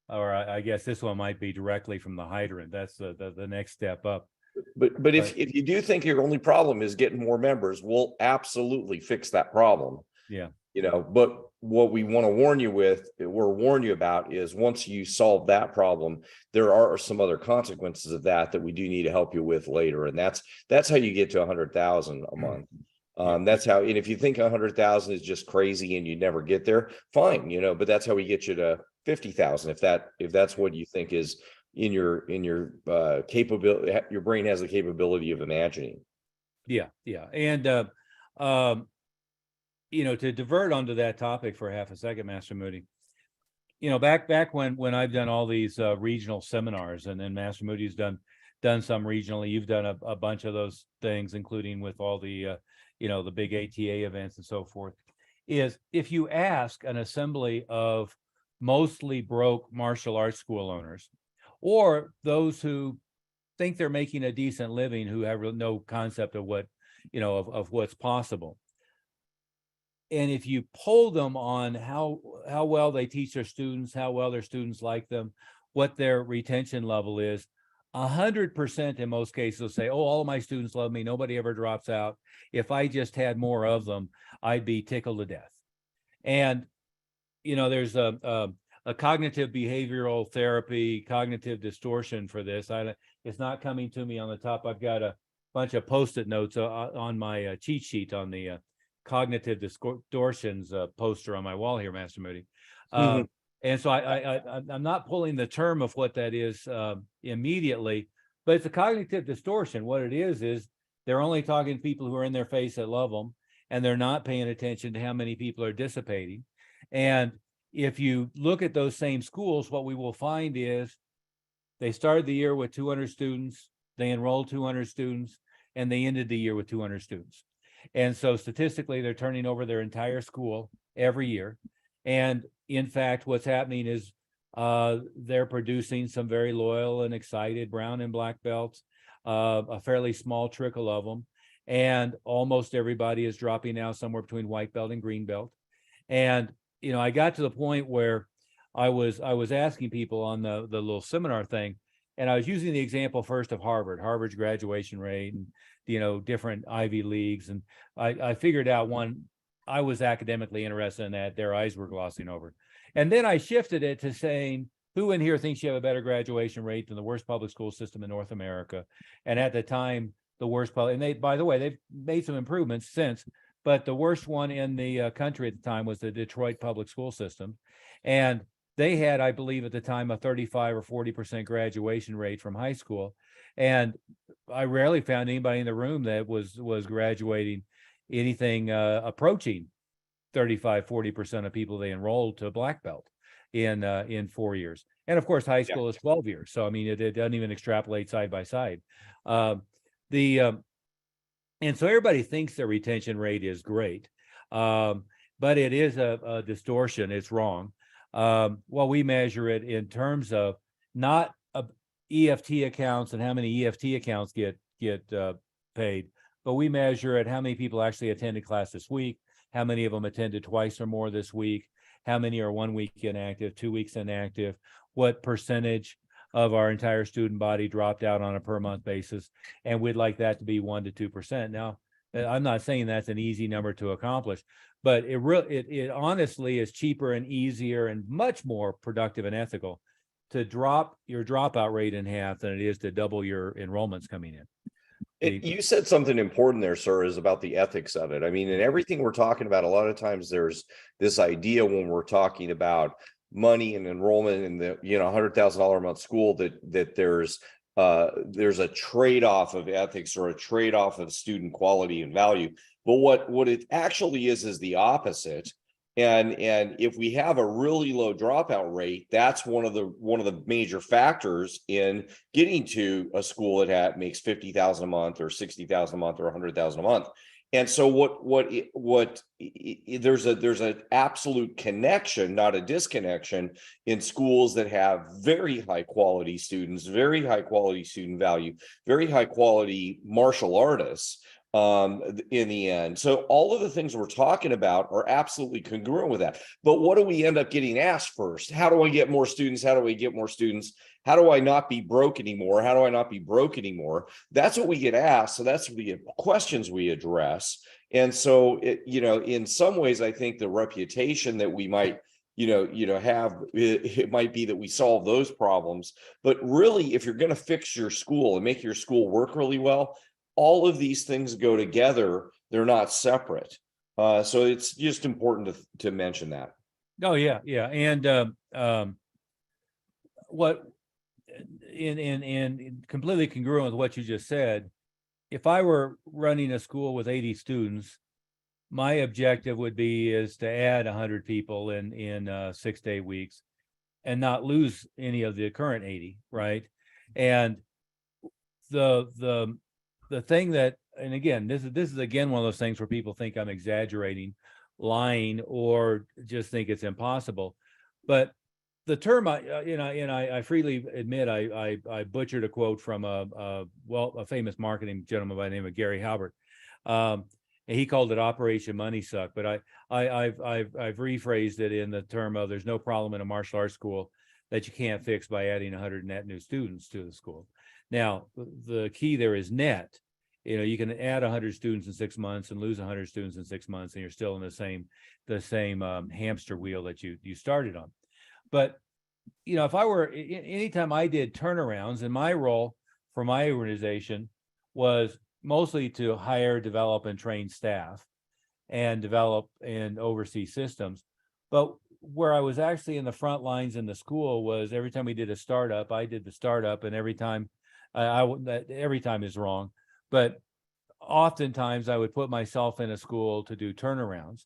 or I guess this one might be directly from the hydrant. That's the next step up. but if you do think your only problem is getting more members, we'll absolutely fix that problem. Yeah. You know, but what we want to warn you about is once you solve that problem, there are some other consequences of that we do need to help you with later. And that's how you get to 100,000 a month. That's how, and if you think 100,000 is just crazy and you never get there, fine, you know, but that's how we get you to 50,000. If that's what you think is in your capability, your brain has the capability of imagining. Yeah. And you know, to divert onto that topic for half a second, Master Moody, you know, back when I've done all these regional seminars, and then Master Moody's done some regionally, you've done a bunch of those things, including with all the you know, the big ATA events and so forth, is if you ask an assembly of mostly broke martial arts school owners, or those who think they're making a decent living, who have no concept of what, you know, of what's possible. And if you poll them on how well they teach their students, how well their students like them, what their retention level is, 100% in most cases will say, oh, all of my students love me. Nobody ever drops out. If I just had more of them, I'd be tickled to death. And, you know, there's a cognitive behavioral therapy, cognitive distortion for this. It's not coming to me on the top. I've got a bunch of Post-it notes on my cheat sheet on the cognitive distortions poster on my wall here, Master Moody. And so I'm not pulling the term of what that is immediately, but it's a cognitive distortion. What it is they're only talking to people who are in their face that love them, and they're not paying attention to how many people are dissipating. And if you look at those same schools, what we will find is they started the year with 200 students, they enrolled 200 students, and they ended the year with 200 students. And so statistically, they're turning over their entire school every year. And in fact, what's happening is they're producing some very loyal and excited brown and black belts, a fairly small trickle of them. And almost everybody is dropping out somewhere between white belt and green belt. And, you know, I got to the point where I was asking people on the little seminar thing, and I was using the example first of Harvard's graduation rate, and, you know, different Ivy Leagues. And I figured out one I was academically interested in that their eyes were glossing over. And then I shifted it to saying, who in here thinks you have a better graduation rate than the worst public school system in North America? And at the time, the worst public, and they, by the way, they've made some improvements since, but the worst one in the country at the time was the Detroit public school system. And they had, I believe at the time, a 35 or 40% graduation rate from high school. And I rarely found anybody in the room that was graduating anything approaching 35, 40% of people they enrolled to black belt in 4 years. And of course, high school is 12 years. So, I mean, it doesn't even extrapolate side by side. And so everybody thinks their retention rate is great, but it is a distortion. It's wrong. Well, we measure it in terms of not EFT accounts and how many EFT accounts get paid, but we measure it how many people actually attended class this week, how many of them attended twice or more this week, how many are 1 week inactive, 2 weeks inactive, what percentage of our entire student body dropped out on a per month basis, and we'd like that to be 1 to 2%. Now, I'm not saying that's an easy number to accomplish, but it honestly is cheaper and easier and much more productive and ethical to drop your dropout rate in half than it is to double your enrollments coming in. You said something important there, sir, is about the ethics of it. I mean, in everything we're talking about, a lot of times there's this idea when we're talking about money and enrollment in the, you know, $100,000 a month school that there's a trade-off of ethics or a trade-off of student quality and value. But what it actually is the opposite. And if we have a really low dropout rate, that's one of the major factors in getting to a school that makes $50,000 a month or $60,000 a month or $100,000 a month. And so there's an absolute connection, not a disconnection, in schools that have very high quality students, very high quality student value, very high quality martial artists. in the end. So all of the things we're talking about are absolutely congruent with that. But what do we end up getting asked first? How do I get more students? How do we get more students? How do I not be broke anymore? How do I not be broke anymore? That's what we get asked. So that's the questions we address. And so in some ways, I think the reputation that we might have, it might be that we solve those problems. But really, if you're going to fix your school and make your school work really well, all of these things go together. They're not separate. So it's just important to mention that. Oh, yeah, yeah. And what in completely congruent with what you just said, if I were running a school with 80 students, my objective would be is to add 100 people in 6 to 8 weeks and not lose any of the current 80, right? And the thing that, and again, this is again one of those things where people think I'm exaggerating, lying, or just think it's impossible. But the term, I freely admit I butchered a quote from a famous marketing gentleman by the name of Gary Halbert. And he called it Operation Money Suck, but I've rephrased it in the term of there's no problem in a martial arts school that you can't fix by adding 100 net new students to the school. Now, the key there is net. You can add 100 students in 6 months and lose 100 students in 6 months, and you're still in the same hamster wheel that you started on. But if I were, anytime I did turnarounds, and my role for my organization was mostly to hire, develop, and train staff, and develop and oversee systems. But where I was actually in the front lines in the school was every time we did a startup, I did the startup, and every time every time is wrong, but oftentimes I would put myself in a school to do turnarounds.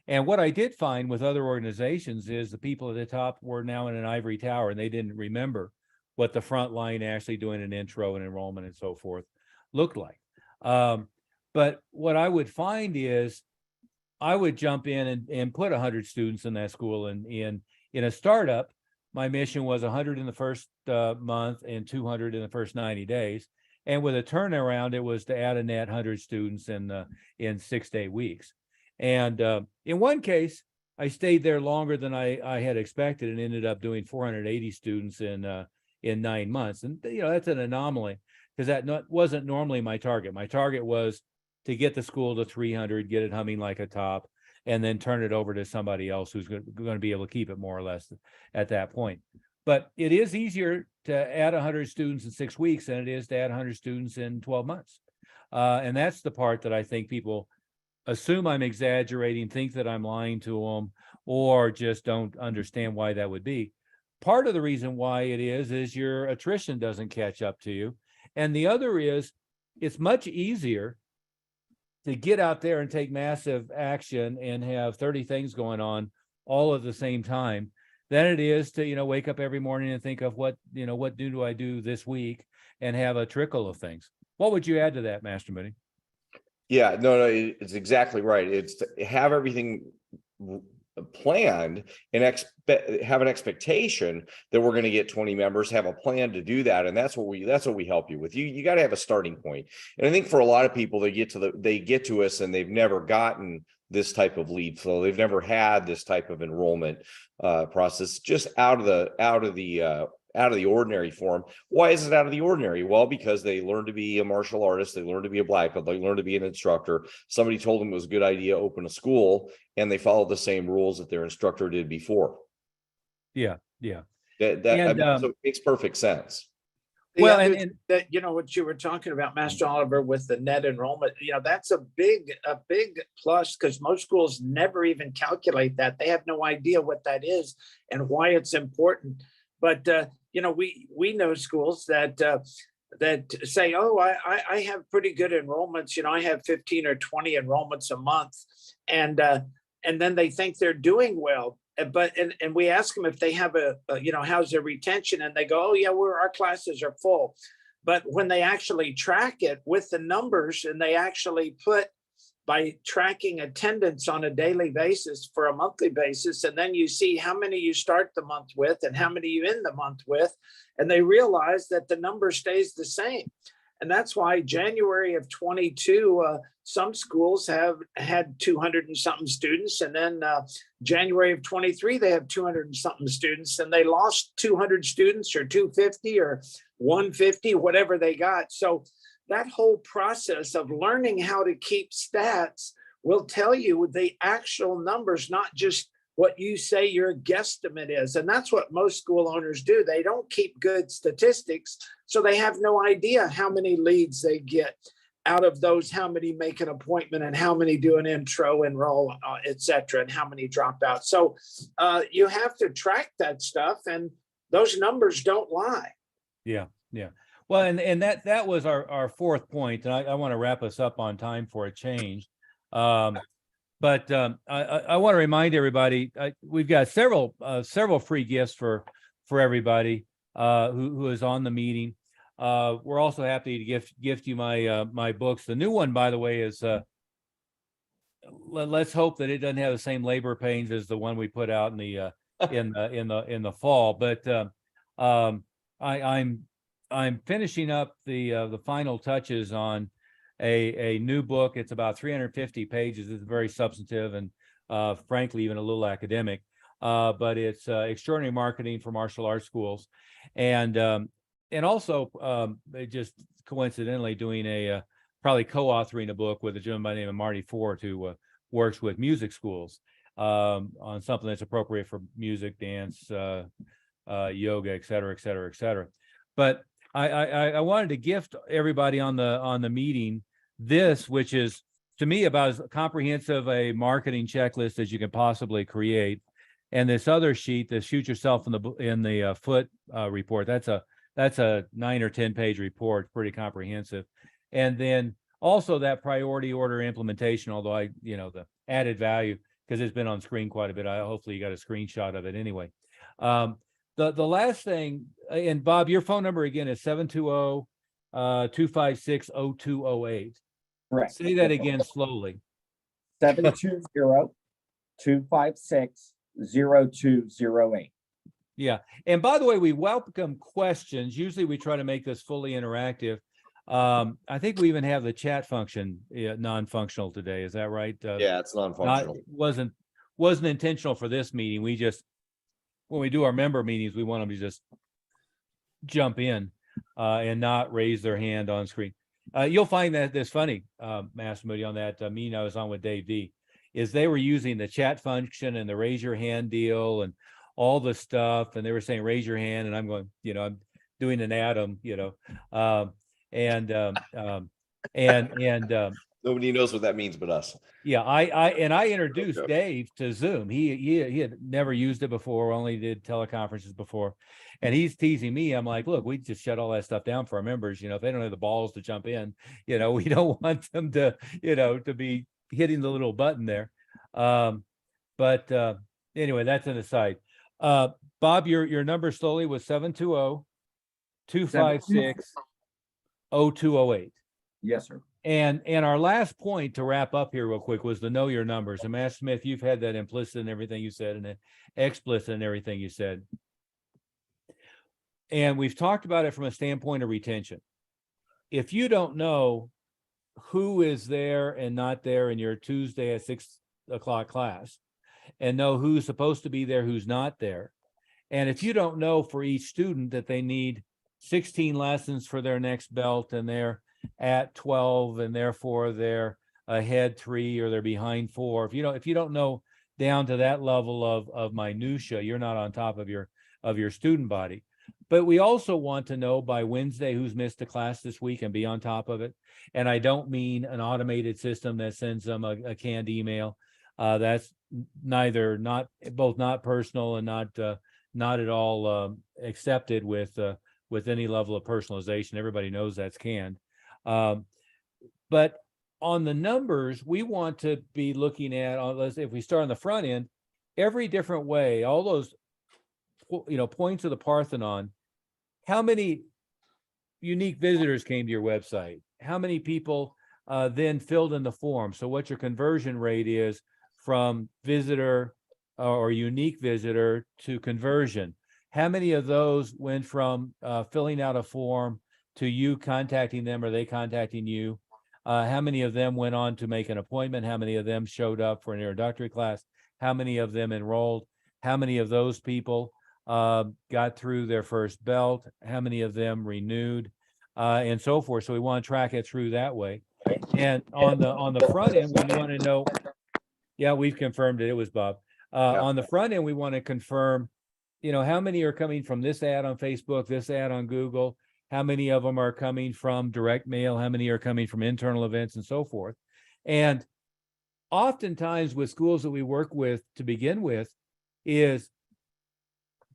And what I did find with other organizations is the people at the top were now in an ivory tower, and they didn't remember what the front line actually doing an intro and enrollment and so forth looked like. But what I would find is I would jump in and put 100 students in that school. And in a startup, my mission was 100 in the first month and 200 in the first 90 days. And with a turnaround, it was to add a net 100 students in 6 to 8 weeks. And in one case, I stayed there longer than I had expected and ended up doing 480 students in 9 months. And that's an anomaly because that wasn't normally my target. My target was to get the school to 300, get it humming like a top, and then turn it over to somebody else who's going to be able to keep it more or less at that point. But it is easier to add 100 students in 6 weeks than it is to add 100 students in 12 months. And that's the part that I think people assume I'm exaggerating, think that I'm lying to them, or just don't understand why that would be. Part of the reason why it is your attrition doesn't catch up to you. And the other is it's much easier to get out there and take massive action and have 30 things going on all at the same time than it is to, wake up every morning and think of what do I do this week and have a trickle of things. What would you add to that, Master Mooney? Yeah, no, it's exactly right. It's to have everything planned and have an expectation that we're going to get 20 members, have a plan to do that. And that's what we help you with. You got to have a starting point. And I think for a lot of people, they get to us and they've never gotten this type of lead flow. They've never had this type of enrollment process, just out of the ordinary form. Why is it out of the ordinary? Well, because they learn to be a martial artist, they learn to be a black belt, they learn to be an instructor. Somebody told them it was a good idea to open a school, and they followed the same rules that their instructor did before. Yeah. So it makes perfect sense. Well, and that, what you were talking about, Master Oliver, with the net enrollment, that's a big plus, because most schools never even calculate that. They have no idea what that is and why it's important. But we know schools that say, oh, I have pretty good enrollments. I have 15 or 20 enrollments a month, and then they think they're doing well. But we ask them if they have how's their retention, and they go, oh yeah, our classes are full. But when they actually track it with the numbers, and they actually put by tracking attendance on a daily basis for a monthly basis, and then you see how many you start the month with and how many you end the month with, and they realize that the number stays the same. And that's why January of 22, some schools have had 200 and something students. And then January of 23, they have 200 and something students, and they lost 200 students or 250 or 150, whatever they got. So that whole process of learning how to keep stats will tell you the actual numbers, not just what you say your guesstimate is. And that's what most school owners do. They don't keep good statistics, so they have no idea how many leads they get out of those, how many make an appointment, and how many do an intro, enroll, et cetera, and how many drop out. So you have to track that stuff, and those numbers don't lie. Yeah, yeah. Well, and that was our fourth point, and I want to wrap us up on time for a change. But I want to remind everybody, we've got several free gifts for everybody who is on the meeting. We're also happy to gift you my books. The new one, by the way, is let's hope that it doesn't have the same labor pains as the one we put out in the in the fall. But I'm finishing up the final touches on a new book. It's about 350 pages. It's very substantive and frankly even a little academic, but it's Extraordinary Marketing for Martial Arts Schools, and also just coincidentally doing probably co-authoring a book with a gentleman by the name of Marty Ford, who works with music schools on something that's appropriate for music, dance, yoga, et cetera, et cetera, et cetera. But I wanted to gift everybody on the meeting this, which is to me about as comprehensive a marketing checklist as you can possibly create. And this other sheet, the Shoot Yourself in the Foot report, that's a 9 or 10 page report, pretty comprehensive. And then also that priority order implementation, although the added value, because it's been on screen quite a bit. Hopefully you got a screenshot of it anyway. The last thing, and Bob, your phone number again is 720-256-0208. Correct. Say that again slowly. 720-256-0208. Yeah. And by the way, we welcome questions. Usually we try to make this fully interactive. I think we even have the chat function non-functional today. Is that right? Yeah, it's non-functional. Wasn't intentional for this meeting. We just, when we do our member meetings, we want them to just jump in and not raise their hand on screen. You'll find that this funny, Master Moody, on that meeting I was on with Dave D, is they were using the chat function and the raise your hand deal and all the stuff, and they were saying raise your hand, and I'm going, I'm doing an Adam, Nobody knows what that means but us. Yeah, I introduced Dave to Zoom. He had never used it before, only did teleconferences before. And he's teasing me. I'm like, look, we just shut all that stuff down for our members. If they don't have the balls to jump in, we don't want them to, to be hitting the little button there. But anyway, that's an aside. Bob, your number slowly was 720-256-0208. Yes, sir. And our last point to wrap up here real quick was to know your numbers. And Matt Smith, you've had that implicit in everything you said and explicit in everything you said. And we've talked about it from a standpoint of retention. If you don't know who is there and not there in your Tuesday at 6 o'clock class, and know who's supposed to be there, who's not there, and if you don't know for each student that they need 16 lessons for their next belt and they're at 12 and therefore they're ahead 3 or they're behind 4, if you don't know down to that level of minutia, you're not on top of your student body. But we also want to know by Wednesday who's missed a class this week and be on top of it. And I don't mean an automated system that sends them a canned email. That's both not personal and not at all accepted with any level of personalization. Everybody knows that's canned. But on the numbers, we want to be looking at, if we start on the front end, every different way, all those points of the Parthenon. How many unique visitors came to your website? How many people then filled in the form? So what your conversion rate is from visitor or unique visitor to conversion? How many of those went from filling out a form to you contacting them, or they contacting you? How many of them went on to make an appointment? How many of them showed up for an introductory class? How many of them enrolled? How many of those people got through their first belt? How many of them renewed? And so forth. So we want to track it through that way. And on the front end, we want to know, yeah, we've confirmed it. It was Bob. On the front end, we want to confirm, how many are coming from this ad on Facebook, this ad on Google, how many of them are coming from direct mail, how many are coming from internal events, and so forth. And oftentimes with schools that we work with to begin with is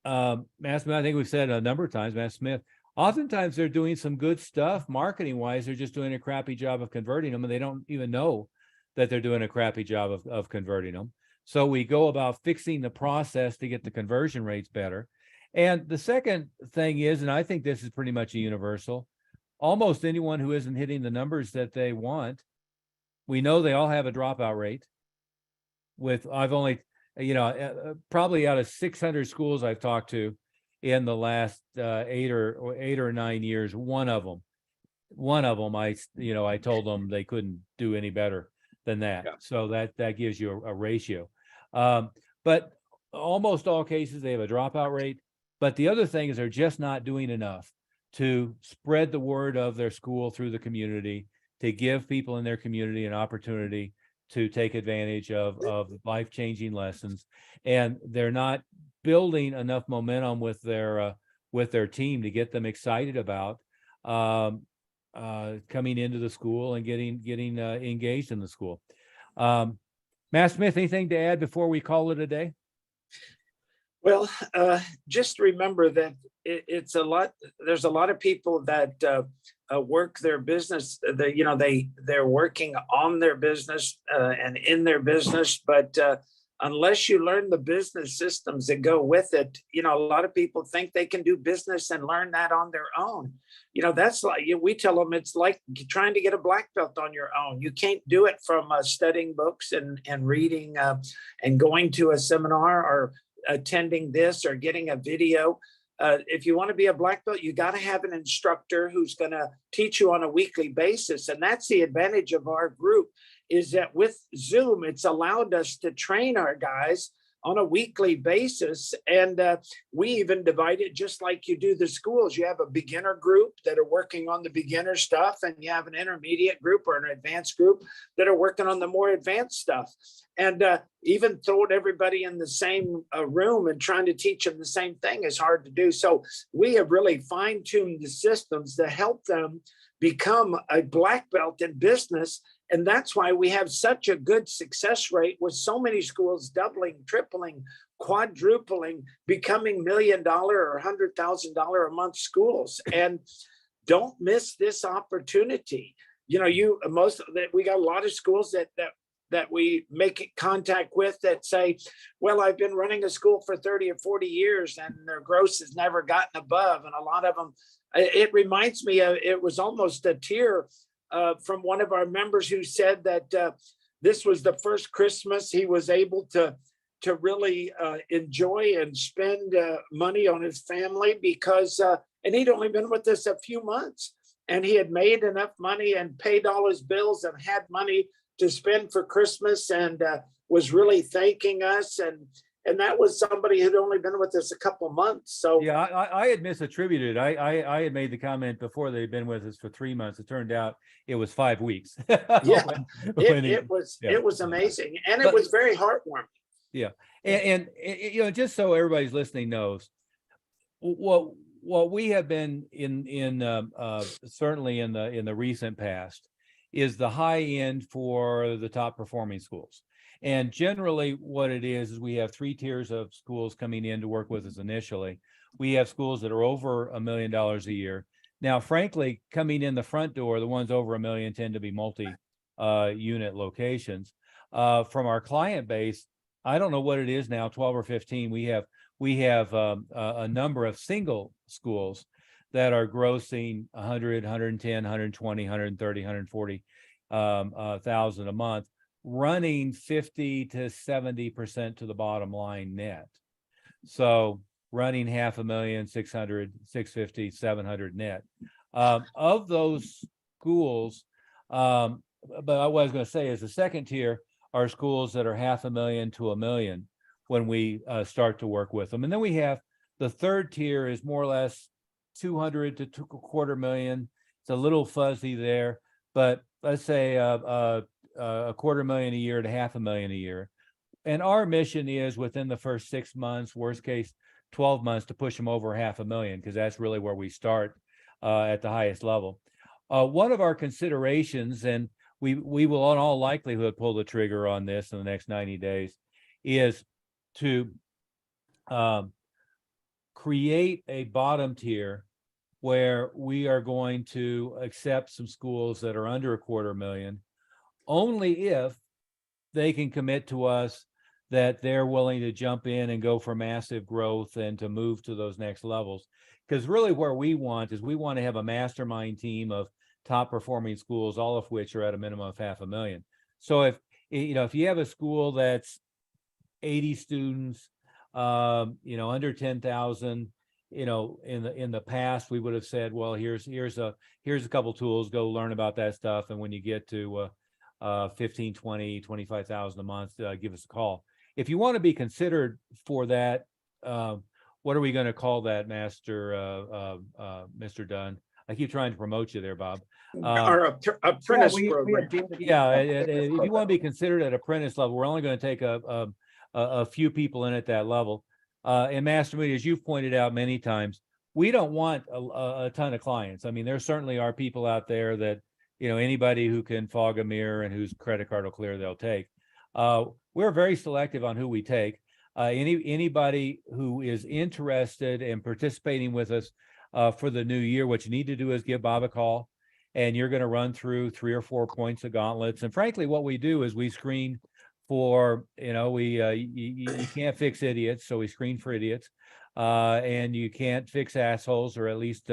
Matt Smith, I think we've said it a number of times, Matt Smith, oftentimes they're doing some good stuff marketing wise, they're just doing a crappy job of converting them, and they don't even know that they're doing a crappy job of converting them. So we go about fixing the process to get the conversion rates better. And the second thing is, and I think this is pretty much a universal, almost anyone who isn't hitting the numbers that they want, we know they all have a dropout rate. I've only, probably out of 600 schools I've talked to in the last 8 or 9 years, one of them, I told them they couldn't do any better than that. Yeah. So that gives you a ratio. But almost all cases, they have a dropout rate. But the other thing is they're just not doing enough to spread the word of their school through the community, to give people in their community an opportunity to take advantage of life-changing lessons. And they're not building enough momentum with their team to get them excited about coming into the school and getting engaged in the school. Matt Smith, anything to add before we call it a day? Well, just remember that it's a lot. There's a lot of people that work their business. They're working on their business and in their business, but unless you learn the business systems that go with it, a lot of people think they can do business and learn that on their own. That's like, we tell them it's like trying to get a black belt on your own. You can't do it from studying books and reading and going to a seminar or attending this or getting a video. If you want to be a black belt, you got to have an instructor who's going to teach you on a weekly basis. And that's the advantage of our group, is that with Zoom, it's allowed us to train our guys on a weekly basis. And we even divide it just like you do the schools. You have a beginner group that are working on the beginner stuff, and you have an intermediate group or an advanced group that are working on the more advanced stuff. And even throwing everybody in the same room and trying to teach them the same thing is hard to do. So we have really fine-tuned the systems to help them become a black belt in business. And that's why we have such a good success rate with so many schools doubling, tripling, quadrupling, becoming $1 million or $100,000 a month schools. And don't miss this opportunity. We got a lot of schools that we make contact with that say, well, I've been running a school for 30 or 40 years and their gross has never gotten above. And a lot of them, it reminds me of, it was almost a tear from one of our members who said that this was the first Christmas he was able to really enjoy and spend money on his family because, and he'd only been with us a few months, and he had made enough money and paid all his bills and had money to spend for Christmas, and was really thanking us. And that was somebody who'd only been with us a couple months. So yeah, I had misattributed. I had made the comment before they'd been with us for 3 months. It turned out it was 5 weeks. Yeah, it was amazing, and it was very heartwarming. Yeah, and just so everybody's listening knows, what we have been in certainly in the recent past is the high end for the top performing schools. And generally what it is we have 3 tiers of schools coming in to work with us initially. We have schools that are over $1 million a year. Now, frankly, coming in the front door, the ones over $1 million tend to be multi-unit locations. From our client base, I don't know what it is now, 12 or 15. We have a number of single schools that are grossing 100, 110, 120, 130, 140 thousand a month, running 50 to 70% to the bottom line net. So running $500,000, 600, 650, 700 net. Of those schools, but what I was going to say is the second tier are schools that are $500,000 to $1 million when we start to work with them. And then we have the third tier is more or less 200 to $250,000. It's a little fuzzy there, but let's say $250,000 a year to $500,000 a year. And our mission is within the first 6 months, worst case, 12 months, to push them over $500,000, because that's really where we start at the highest level. One of our considerations, and we will in all likelihood pull the trigger on this in the next 90 days, is to create a bottom tier where we are going to accept some schools that are under $250,000 only if they can commit to us that they're willing to jump in and go for massive growth and to move to those next levels. Because really where we want to have a mastermind team of top performing schools, all of which are at a minimum of $500,000. So if you have a school that's 80 students, under 10,000, in the past, we would have said, well, here's a couple tools, go learn about that stuff. And when you get to 15, 20, 25,000 a month, give us a call. If you want to be considered for that, what are we going to call that, Mr. Dunn? I keep trying to promote you there, Bob. Our apprentice we program. If you want to be considered at apprentice level, we're only going to take a few people in at that level. And Master Moody, as you've pointed out many times, we don't want a ton of clients. I mean, there certainly are people out there that, anybody who can fog a mirror and whose credit card will clear, they'll take. We're very selective on who we take. Anybody who is interested in participating with us for the new year, what you need to do is give Bob a call, and you're going to run through 3 or 4 points of gauntlets. And frankly, what we do is we screen for, you can't fix idiots, so we screen for idiots, and you can't fix assholes, or at least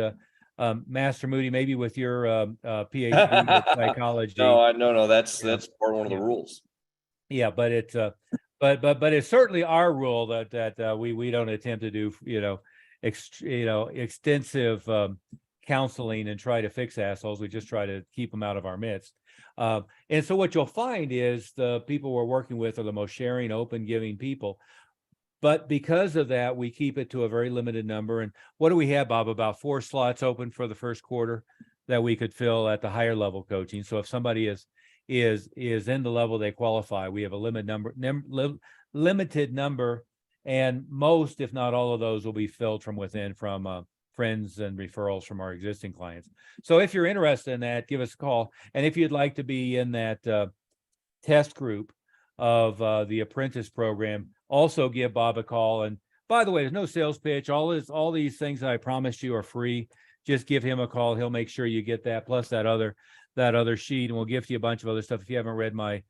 Master Moody, maybe with your PhD in psychology. No, that's part of one of the rules. Yeah, but it's but it's certainly our rule that we don't attempt to do extensive counseling and try to fix assholes. We just try to keep them out of our midst. And so what you'll find is the people we're working with are the most sharing, open, giving people. But because of that, we keep it to a very limited number. And what do we have, Bob? About 4 slots open for the first quarter that we could fill at the higher level coaching. So if somebody is in the level they qualify, we have a limited number, and most, if not all of those, will be filled from within, from friends and referrals from our existing clients. So if you're interested in that, give us a call. And if you'd like to be in that test group of the apprentice program, also give Bob a call. And by the way, there's no sales pitch. All these things that I promised you are free. Just give him a call. He'll make sure you get that, plus that other sheet, and we'll gift you a bunch of other stuff. If you haven't read my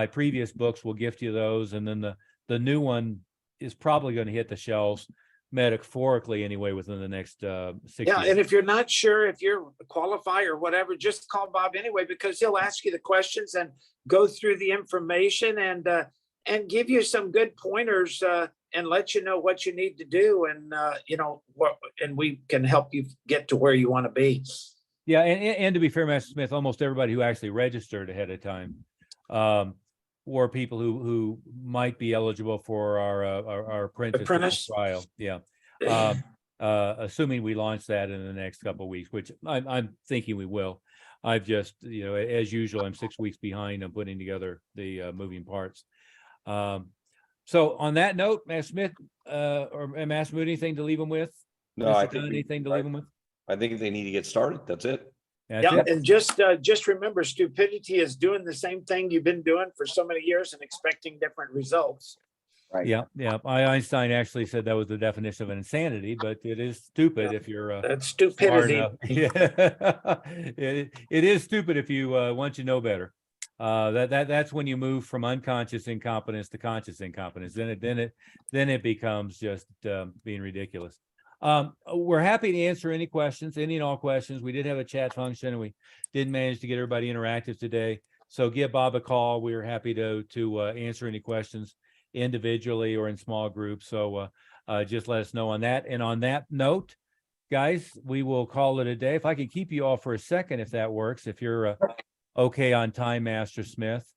previous books, we'll gift you those. And then the new one is probably going to hit the shelves, metaphorically anyway, within the next 6 Yeah, years. and if you're not sure if you're qualified or whatever, just call Bob anyway, because he'll ask you the questions and go through the information and give you some good pointers and let you know what you need to do, and and we can help you get to where you want to be. Yeah, and to be fair, Master Smith, almost everybody who actually registered ahead of time were people who might be eligible for our apprentice trial. Yeah, assuming we launch that in the next couple of weeks, which I'm thinking we will. I've just, as usual, I'm 6 weeks behind on putting together the moving parts. So on that note, Master Smith or Master Moody, anything to leave them with? No, Mr. I Dunn, think anything to leave them with? I think they need to get started. That's it. That's Yeah, it. and just remember, stupidity is doing the same thing you've been doing for so many years and expecting different results. Right. Yeah. Einstein actually said that was the definition of insanity, but it is stupid if you're That's smart stupidity. enough. Yeah. It is stupid if you once you know better. That's when you move from unconscious incompetence to conscious incompetence. Then it becomes just being ridiculous. We're happy to answer any questions, any and all questions. We did have a chat function, and we did manage to get everybody interactive today. So give Bob a call. We are happy to answer any questions individually or in small groups. So just let us know on that. And on that note, guys, we will call it a day. If I could keep you all for a second, if that works, if you're okay on time, Master Smith.